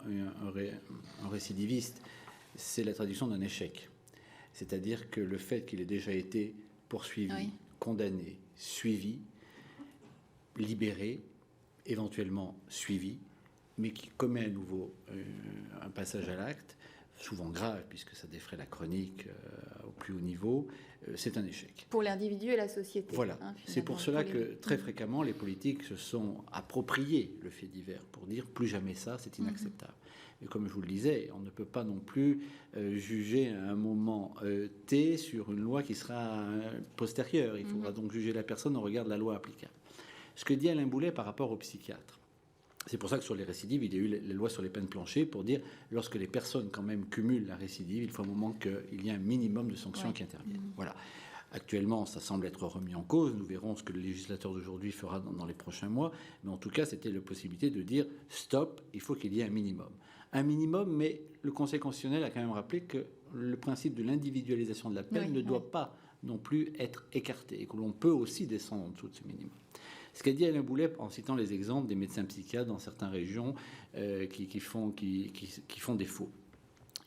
Speaker 2: un récidiviste, c'est la traduction d'un échec. C'est-à-dire que le fait qu'il ait déjà été poursuivi, condamné, suivi, libéré, éventuellement suivi, mais qui commet à nouveau un passage à l'acte, souvent grave, puisque ça défraie la chronique au plus haut niveau, c'est un échec.
Speaker 1: Pour l'individu et la société.
Speaker 2: Voilà. C'est pour cela que très fréquemment, les politiques se sont appropriés le fait divers pour dire plus jamais ça, c'est inacceptable. Et comme je vous le disais, on ne peut pas non plus juger à un moment T sur une loi qui sera postérieure. Il faudra donc juger la personne au regard de la loi applicable. Ce que dit Alain Boulet par rapport aux psychiatres, c'est pour ça que sur les récidives, il y a eu la loi sur les peines planchées pour dire lorsque les personnes quand même cumulent la récidive, il faut un moment qu'il y ait un minimum de sanctions qui interviennent. Voilà. Actuellement, ça semble être remis en cause. Nous verrons ce que le législateur d'aujourd'hui fera dans les prochains mois. Mais en tout cas, c'était la possibilité de dire stop, il faut qu'il y ait un minimum. Un minimum, mais le Conseil constitutionnel a quand même rappelé que le principe de l'individualisation de la peine ne doit pas non plus être écarté et que l'on peut aussi descendre en dessous de ce minimum. Ce qu'a dit Alain Boulet en citant les exemples des médecins psychiatres dans certaines régions qui font défaut.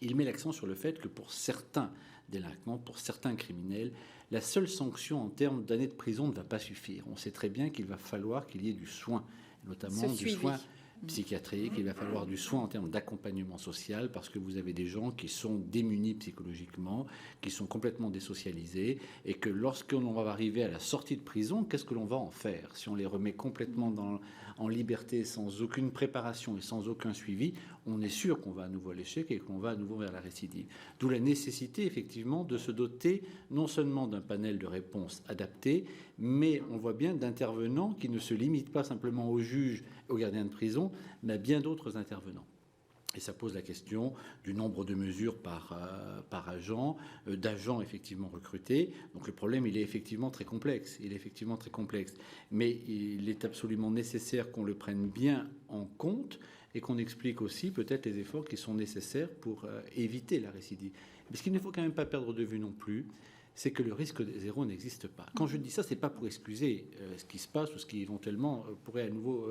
Speaker 2: Il met l'accent sur le fait que pour certains délinquants, pour certains criminels, la seule sanction en termes d'années de prison ne va pas suffire. On sait très bien qu'il va falloir qu'il y ait du soin, notamment du soin psychiatrique, il va falloir du soin en termes d'accompagnement social parce que vous avez des gens qui sont démunis psychologiquement, qui sont complètement désocialisés et que lorsqu'on va arriver à la sortie de prison, qu'est-ce que l'on va en faire? Si on les remet complètement en liberté sans aucune préparation et sans aucun suivi, on est sûr qu'on va à nouveau à l'échec et qu'on va à nouveau vers la récidive. D'où la nécessité effectivement de se doter non seulement d'un panel de réponses adaptées, mais on voit bien d'intervenants qui ne se limitent pas simplement aux juges, aux gardiens de prison, mais à bien d'autres intervenants. Et ça pose la question du nombre de mesures par agent, d'agents effectivement recrutés. Donc le problème, il est effectivement très complexe. Mais il est absolument nécessaire qu'on le prenne bien en compte et qu'on explique aussi peut-être les efforts qui sont nécessaires pour éviter la récidive. Mais ce qu'il ne faut quand même pas perdre de vue non plus, c'est que le risque zéro n'existe pas. Quand je dis ça, c'est pas pour excuser ce qui se passe ou ce qui éventuellement pourrait à nouveau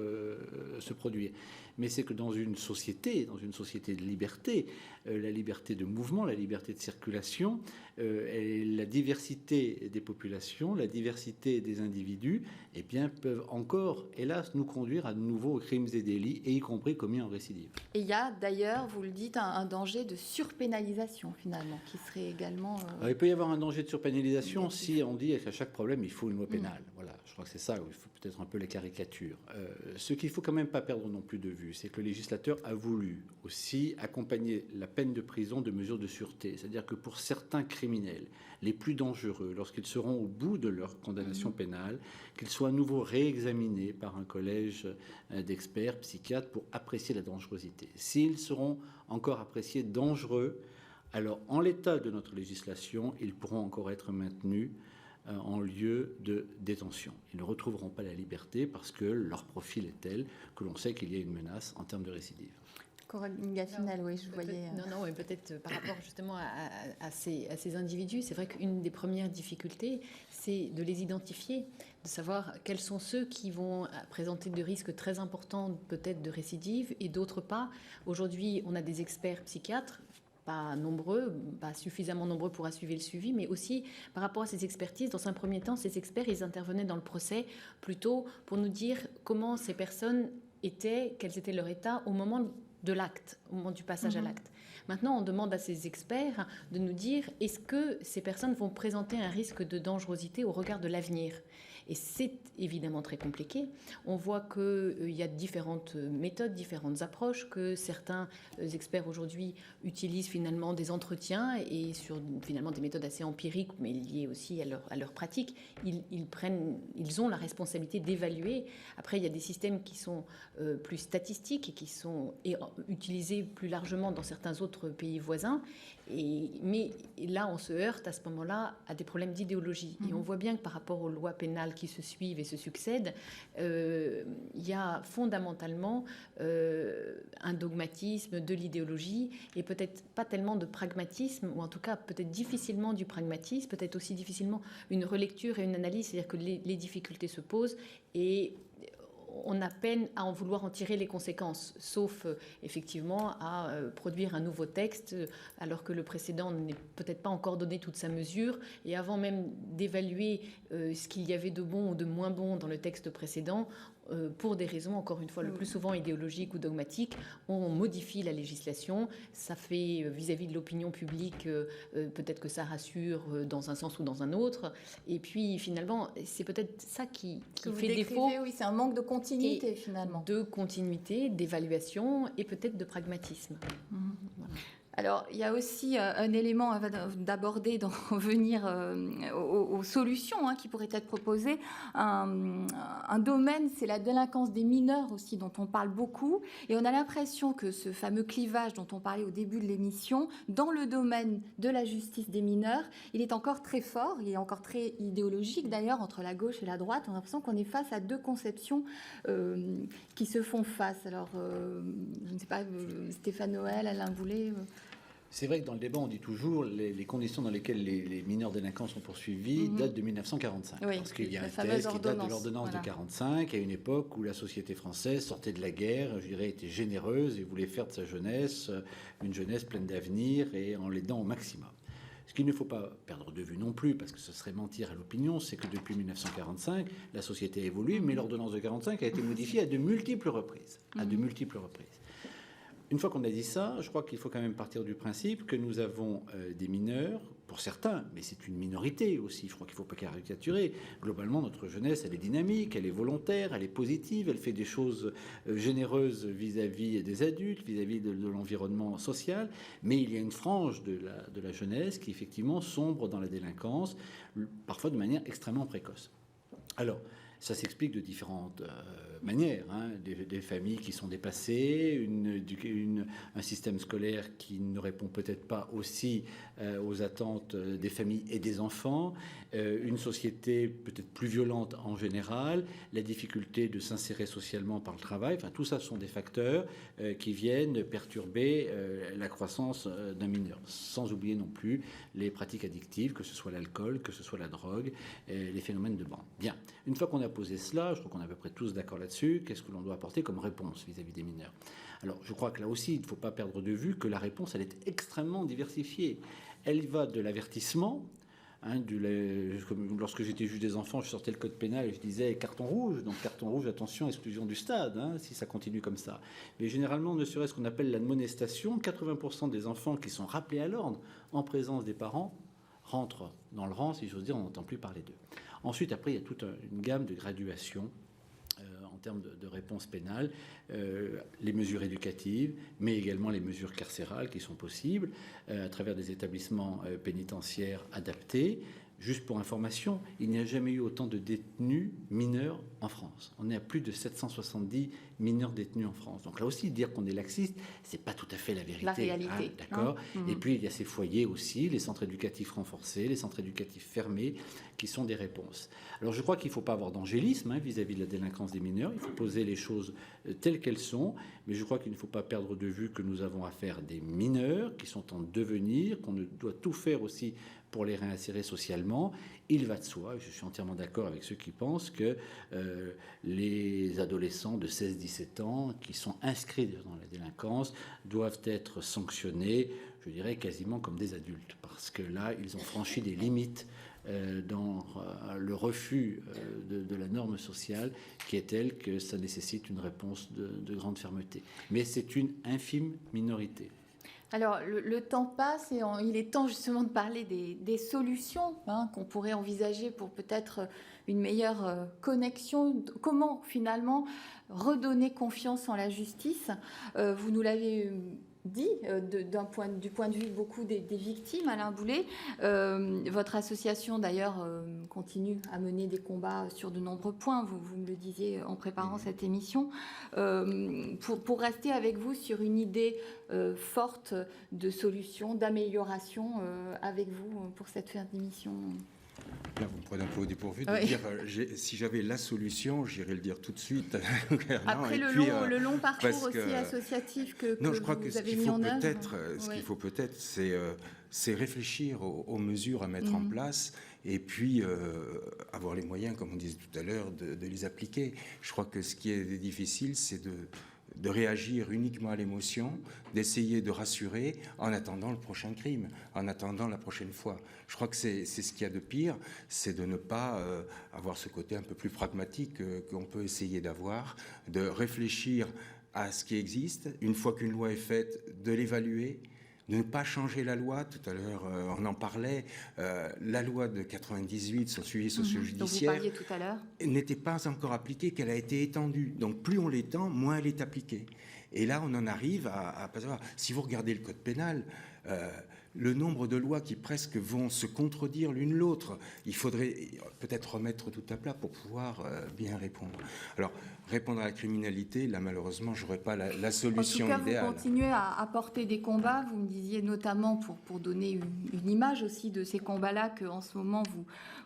Speaker 2: se produire. Mais c'est que dans une société de liberté, la liberté de mouvement, la liberté de circulation, la diversité des populations, la diversité des individus, eh bien, peuvent encore, hélas, nous conduire à de nouveaux crimes et délits, et y compris commis en récidive.
Speaker 1: Et il y a d'ailleurs, vous le dites, un danger de surpénalisation finalement, qui serait également...
Speaker 2: Alors, il peut y avoir un danger de surpénalisation si on dit qu'à chaque problème, il faut une loi pénale. Voilà, je crois que c'est ça où il faut peut-être un peu les caricatures. Ce qu'il ne faut quand même pas perdre non plus de vue, c'est que le législateur a voulu aussi accompagner la peine de prison de mesures de sûreté. C'est-à-dire que pour certains criminels les plus dangereux, lorsqu'ils seront au bout de leur condamnation pénale, qu'ils soient à nouveau réexaminés par un collège d'experts, psychiatres, pour apprécier la dangerosité. S'ils seront encore appréciés dangereux, alors en l'état de notre législation, ils pourront encore être maintenus en lieu de détention. Ils ne retrouveront pas la liberté parce que leur profil est tel que l'on sait qu'il y a une menace en termes de récidive.
Speaker 1: Coraline Gaffinel, oui, je voyais...
Speaker 3: Non, mais peut-être par rapport justement à ces individus, c'est vrai qu'une des premières difficultés, c'est de les identifier, de savoir quels sont ceux qui vont présenter des risques très importants peut-être de récidive et d'autres pas. Aujourd'hui, on a des experts psychiatres, pas nombreux, pas suffisamment nombreux pour assurer le suivi, mais aussi par rapport à ces expertises. Dans un premier temps, ces experts, ils intervenaient dans le procès plutôt pour nous dire comment ces personnes étaient, quel était leur état au moment de l'acte, au moment du passage à l'acte. Maintenant, on demande à ces experts de nous dire est-ce que ces personnes vont présenter un risque de dangerosité au regard de l'avenir. Et c'est évidemment très compliqué. On voit qu'il y a différentes méthodes, différentes approches, que certains experts aujourd'hui utilisent finalement des entretiens et sur finalement des méthodes assez empiriques, mais liées aussi à leur pratique. Ils ont la responsabilité d'évaluer. Après, il y a des systèmes qui sont plus statistiques et qui sont utilisés plus largement dans certains autres pays voisins. Mais là, on se heurte à ce moment-là à des problèmes d'idéologie. Et on voit bien que par rapport aux lois pénales qui se suivent et se succèdent, il y a fondamentalement un un dogmatisme, de l'idéologie, et peut-être pas tellement de pragmatisme, ou en tout cas peut-être difficilement du pragmatisme, peut-être aussi difficilement une relecture et une analyse, c'est-à-dire que les difficultés se posent et on a peine à en vouloir en tirer les conséquences, sauf effectivement à produire un nouveau texte, alors que le précédent n'est peut-être pas encore donné toute sa mesure, et avant même d'évaluer ce qu'il y avait de bon ou de moins bon dans le texte précédent, pour des raisons, encore une fois, le plus souvent idéologiques ou dogmatiques, on modifie la législation. Ça fait, vis-à-vis de l'opinion publique, peut-être que ça rassure dans un sens ou dans un autre. Et puis, finalement, c'est peut-être ça qui fait défaut.
Speaker 1: Oui, c'est un manque de continuité, finalement.
Speaker 3: De continuité, d'évaluation et peut-être de pragmatisme.
Speaker 1: Voilà. Alors, il y a aussi un élément d'aborder, d'en revenir aux solutions qui pourraient être proposées. Un domaine, c'est la délinquance des mineurs aussi, dont on parle beaucoup. Et on a l'impression que ce fameux clivage dont on parlait au début de l'émission, dans le domaine de la justice des mineurs, il est encore très fort, il est encore très idéologique d'ailleurs, entre la gauche et la droite. On a l'impression qu'on est face à deux conceptions qui se font face. Alors, je ne sais pas, Stéphane Noël, Alain Boulet...
Speaker 2: C'est vrai que dans le débat, on dit toujours les conditions dans lesquelles les mineurs délinquants sont poursuivis datent de 1945.
Speaker 1: Oui,
Speaker 2: parce qu'il y a un texte qui date de l'ordonnance de 1945, à une époque où la société française sortait de la guerre, je dirais, était généreuse et voulait faire de sa jeunesse une jeunesse pleine d'avenir et en l'aidant au maximum. Ce qu'il ne faut pas perdre de vue non plus, parce que ce serait mentir à l'opinion, c'est que depuis 1945, la société a évolué, mais l'ordonnance de 1945 a été modifiée à de multiples reprises. Une fois qu'on a dit ça, je crois qu'il faut quand même partir du principe que nous avons des mineurs, pour certains, mais c'est une minorité aussi, je crois qu'il ne faut pas caricaturer. Globalement, notre jeunesse, elle est dynamique, elle est volontaire, elle est positive, elle fait des choses généreuses vis-à-vis des adultes, vis-à-vis de l'environnement social, mais il y a une frange de la jeunesse qui effectivement sombre dans la délinquance, parfois de manière extrêmement précoce. Alors, ça s'explique de différentes manières. Des familles qui sont dépassées, un système scolaire qui ne répond peut-être pas aussi aux attentes des familles et des enfants, une société peut-être plus violente en général, la difficulté de s'insérer socialement par le travail. Enfin, tout ça sont des facteurs qui viennent perturber la croissance d'un mineur. Sans oublier non plus les pratiques addictives, que ce soit l'alcool, que ce soit la drogue, les phénomènes de bande. Bien. Une fois qu'on a posé cela, je crois qu'on est à peu près tous d'accord là-dessus, qu'est-ce que l'on doit apporter comme réponse vis-à-vis des mineurs? Alors, je crois que là aussi, il ne faut pas perdre de vue que la réponse, elle est extrêmement diversifiée. Elle va de l'avertissement, lorsque j'étais juge des enfants, je sortais le code pénal et je disais carton rouge, donc carton rouge, attention, exclusion du stade, si ça continue comme ça. Mais généralement, ne serait-ce qu'on appelle l'admonestation, 80% des enfants qui sont rappelés à l'ordre en présence des parents rentrent dans le rang, si j'ose dire, on n'entend plus parler d'eux. Ensuite, après, il y a toute une gamme de graduations en termes de réponse pénale, les mesures éducatives, mais également les mesures carcérales qui sont possibles à travers des établissements pénitentiaires adaptés. Juste pour information, il n'y a jamais eu autant de détenus mineurs en France. On est à plus de 770 mineurs détenus en France. Donc là aussi, dire qu'on est laxiste, c'est pas tout à fait la vérité.
Speaker 1: La réalité.
Speaker 2: D'accord. Et puis, il y a ces foyers aussi, les centres éducatifs renforcés, les centres éducatifs fermés, qui sont des réponses. Alors, je crois qu'il ne faut pas avoir d'angélisme vis-à-vis de la délinquance des mineurs. Il faut poser les choses telles qu'elles sont. Mais je crois qu'il ne faut pas perdre de vue que nous avons affaire à des mineurs qui sont en devenir, qu'on doit tout faire aussi pour les réinsérer socialement. Il va de soi, et je suis entièrement d'accord avec ceux qui pensent que les adolescents de 16-17 ans qui sont inscrits dans la délinquance doivent être sanctionnés, je dirais quasiment comme des adultes, parce que là, ils ont franchi des limites dans le refus de la norme sociale qui est telle que ça nécessite une réponse de grande fermeté. Mais c'est une infime minorité.
Speaker 1: Alors, le temps passe et il est temps justement de parler des solutions qu'on pourrait envisager pour peut-être une meilleure connexion. Comment, finalement, redonner confiance en la justice? Vous nous l'avez dit, du point de vue beaucoup des victimes, Alain Boulet. Votre association, d'ailleurs, continue à mener des combats sur de nombreux points, vous me le disiez en préparant cette émission. Pour rester avec vous sur une idée forte de solution, d'amélioration avec vous pour cette fin d'émission.
Speaker 4: Là, vous me prenez un peu au dépourvu de dire, si j'avais la solution, j'irais le dire tout de suite.
Speaker 1: Après le long parcours aussi associatif que
Speaker 4: je crois que
Speaker 1: vous avez mis en œuvre.
Speaker 4: Ce qu'il faut peut-être, c'est réfléchir aux mesures à mettre en place et puis avoir les moyens, comme on disait tout à l'heure, de les appliquer. Je crois que ce qui est difficile, c'est de réagir uniquement à l'émotion, d'essayer de rassurer en attendant le prochain crime, en attendant la prochaine fois. Je crois que c'est ce qu'il y a de pire, c'est de ne pas avoir ce côté un peu plus pragmatique qu'on peut essayer d'avoir, de réfléchir à ce qui existe, une fois qu'une loi est faite, de l'évaluer, de ne pas changer la loi. Tout à l'heure, on en parlait. La loi de 98 sur le suivi socio-judiciaire
Speaker 1: dont vous parliez tout à l'heure
Speaker 4: n'était pas encore appliquée, qu'elle a été étendue. Donc plus on l'étend, moins elle est appliquée. Et là, on en arrive à pas savoir. Si vous regardez le code pénal, le nombre de lois qui presque vont se contredire l'une l'autre, il faudrait peut-être remettre tout à plat pour pouvoir bien répondre. Alors, répondre à la criminalité, là, malheureusement, je n'aurais pas la solution idéale.
Speaker 1: En tout cas, vous continuez à porter des combats. Vous me disiez notamment, pour donner une image aussi de ces combats-là, qu'en ce moment,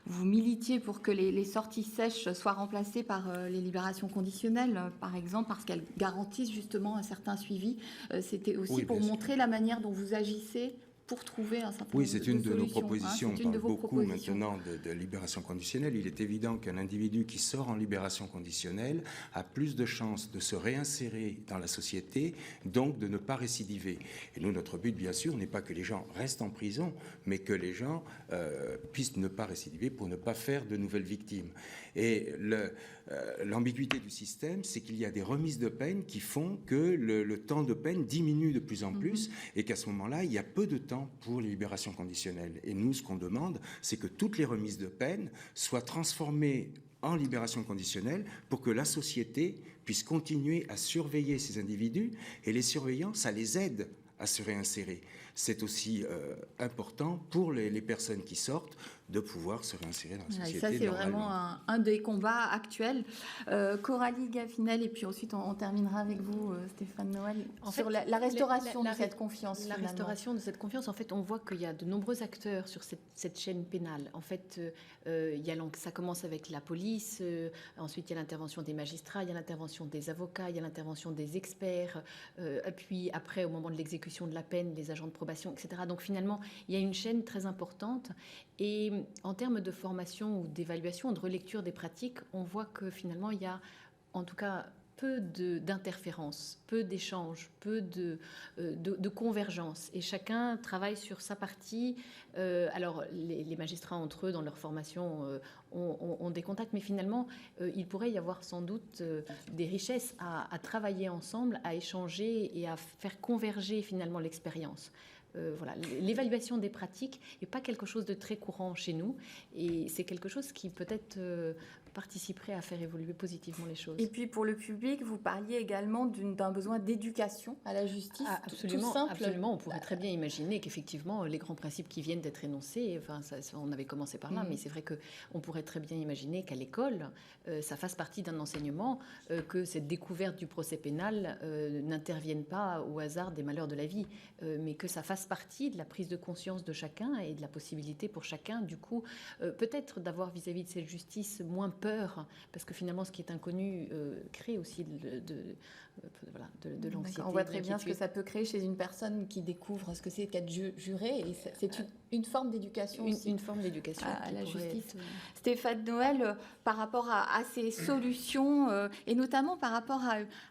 Speaker 1: vous militiez pour que les sorties sèches soient remplacées par les libérations conditionnelles, par exemple, parce qu'elles garantissent justement un certain suivi. C'était aussi pour montrer la manière dont vous agissez pour trouver un certain nombre de solutions.
Speaker 4: Oui, c'est une de nos propositions. On parle beaucoup maintenant de libération conditionnelle. Il est évident qu'un individu qui sort en libération conditionnelle a plus de chances de se réinsérer dans la société, donc de ne pas récidiver. Et nous, notre but, bien sûr, n'est pas que les gens restent en prison, mais que les gens puissent ne pas récidiver pour ne pas faire de nouvelles victimes. Et l'ambiguïté du système, c'est qu'il y a des remises de peine qui font que le temps de peine diminue de plus en plus et qu'à ce moment-là, il y a peu de temps pour les libérations conditionnelles. Et nous, ce qu'on demande, c'est que toutes les remises de peine soient transformées en libération conditionnelle pour que la société puisse continuer à surveiller ces individus et les surveillants, ça les aide à se réinsérer. C'est aussi important pour les personnes qui sortent de pouvoir se réinsérer dans la société.
Speaker 1: Ça, c'est vraiment un des combats actuels. Coralie Gaffinel, et puis ensuite on terminera avec vous, Stéphane Noël, sur la restauration de cette confiance.
Speaker 3: La restauration de cette confiance, en fait, on voit qu'il y a de nombreux acteurs sur cette chaîne pénale. En fait, ça commence avec la police, ensuite il y a l'intervention des magistrats, il y a l'intervention des avocats, il y a l'intervention des experts, puis après, au moment de l'exécution de la peine, les agents de probation, etc. Donc finalement, il y a une chaîne très importante. Et en termes de formation ou d'évaluation, de relecture des pratiques, on voit que finalement, il y a en tout cas peu d'interférences, peu d'échanges, peu de convergence. Et chacun travaille sur sa partie. Alors, les magistrats entre eux, dans leur formation, ont des contacts, mais finalement, il pourrait y avoir sans doute des richesses à travailler ensemble, à échanger et à faire converger finalement l'expérience. Voilà, l'évaluation des pratiques n'est pas quelque chose de très courant chez nous et c'est quelque chose qui peut-être participerait à faire évoluer positivement les choses.
Speaker 1: Et puis pour le public, vous parliez également d'un besoin d'éducation à la justice.
Speaker 3: Absolument,
Speaker 1: tout simple.
Speaker 3: Absolument. On pourrait très bien imaginer qu'effectivement les grands principes qui viennent d'être énoncés, on avait commencé par là, mais c'est vrai qu'on pourrait très bien imaginer qu'à l'école, ça fasse partie d'un enseignement, que cette découverte du procès pénal n'intervienne pas au hasard des malheurs de la vie, mais que ça fasse partie de la prise de conscience de chacun et de la possibilité pour chacun, du coup, peut-être d'avoir vis-à-vis de cette justice moins peur, parce que finalement, ce qui est inconnu crée aussi de l'anxiété.
Speaker 1: On voit très bien ce que ça peut créer chez une personne qui découvre ce que c'est qu'être juré, et c'est une forme d'éducation aussi.
Speaker 3: Une forme d'éducation
Speaker 1: à la justice. Stéphane Noël, par rapport à ces solutions, et notamment par rapport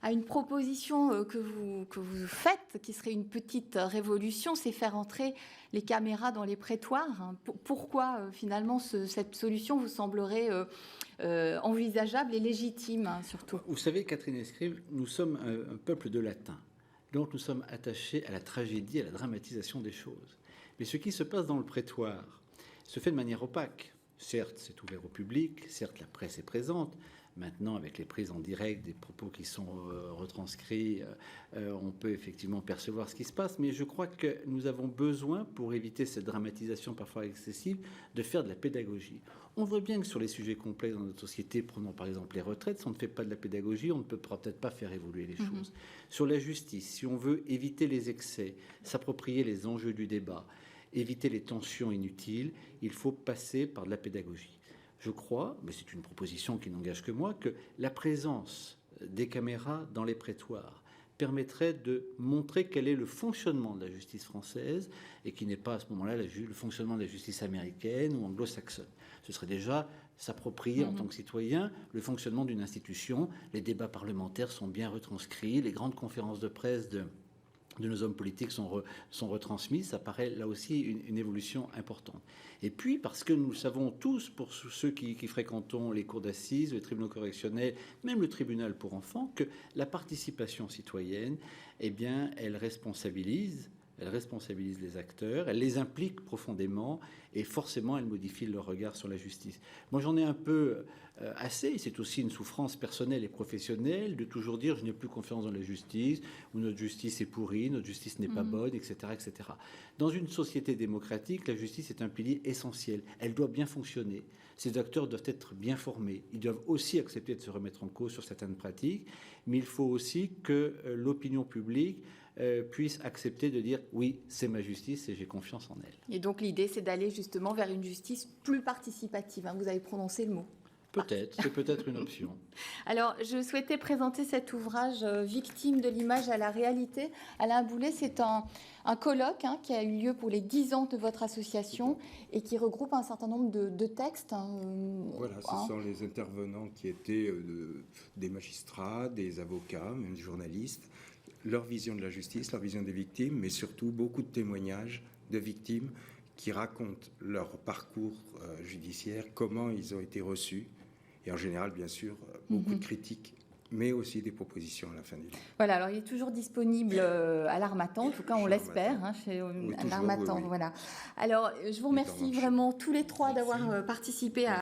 Speaker 1: à une proposition que vous faites, qui serait une petite révolution, c'est faire entrer les caméras dans les prétoires. Pourquoi finalement cette solution vous semblerait envisageable et légitime, surtout?
Speaker 2: Vous savez, Catherine Escrive, nous sommes un peuple de latin. Donc nous sommes attachés à la tragédie, à la dramatisation des choses. Mais ce qui se passe dans le prétoire se fait de manière opaque. Certes, c'est ouvert au public, certes, la presse est présente. Maintenant, avec les prises en direct, des propos qui sont retranscrits, on peut effectivement percevoir ce qui se passe. Mais je crois que nous avons besoin, pour éviter cette dramatisation parfois excessive, de faire de la pédagogie. On voit bien que sur les sujets complexes dans notre société, prenons par exemple les retraites, si on ne fait pas de la pédagogie, on ne peut peut-être pas faire évoluer les choses. Sur la justice, si on veut éviter les excès, s'approprier les enjeux du débat, éviter les tensions inutiles, il faut passer par de la pédagogie. Je crois, mais c'est une proposition qui n'engage que moi, que la présence des caméras dans les prétoires permettrait de montrer quel est le fonctionnement de la justice française et qui n'est pas à ce moment-là le fonctionnement de la justice américaine ou anglo-saxonne. Ce serait déjà s'approprier en tant que citoyen le fonctionnement d'une institution. Les débats parlementaires sont bien retranscrits, les grandes conférences de presse de nos hommes politiques sont retransmises. Ça paraît là aussi une évolution importante. Et puis, parce que nous le savons tous, pour ceux qui fréquentons les cours d'assises, les tribunaux correctionnels, même le tribunal pour enfants, que la participation citoyenne, eh bien, elle responsabilise les acteurs, elle les implique profondément et forcément elle modifie leur regard sur la justice. Moi j'en ai un peu assez, c'est aussi une souffrance personnelle et professionnelle de toujours dire je n'ai plus confiance dans la justice, ou notre justice est pourrie, notre justice n'est pas bonne, etc., etc. Dans une société démocratique, la justice est un pilier essentiel, elle doit bien fonctionner. Ces acteurs doivent être bien formés, ils doivent aussi accepter de se remettre en cause sur certaines pratiques, mais il faut aussi que l'opinion publique puisse accepter de dire oui, c'est ma justice et j'ai confiance en elle.
Speaker 1: Et donc l'idée, c'est d'aller justement vers une justice plus participative. Vous avez prononcé le mot.
Speaker 2: Peut-être, c'est peut-être une option.
Speaker 1: Alors, je souhaitais présenter cet ouvrage Victime de l'image à la réalité. Alain Boulet, c'est un colloque qui a eu lieu pour les 10 ans de votre association et qui regroupe un certain nombre de textes.
Speaker 4: Voilà, ce sont les intervenants qui étaient des magistrats, des avocats, même des journalistes, leur vision de la justice, leur vision des victimes, mais surtout beaucoup de témoignages de victimes qui racontent leur parcours judiciaire, comment ils ont été reçus, et en général, bien sûr, beaucoup de critiques, mais aussi des propositions à la fin du livre.
Speaker 1: Voilà, alors il est toujours disponible à l'Harmattan, en tout cas on l'espère, chez l'Harmattan. Oui. Voilà. Alors je vous remercie vraiment tous les trois d'avoir participé à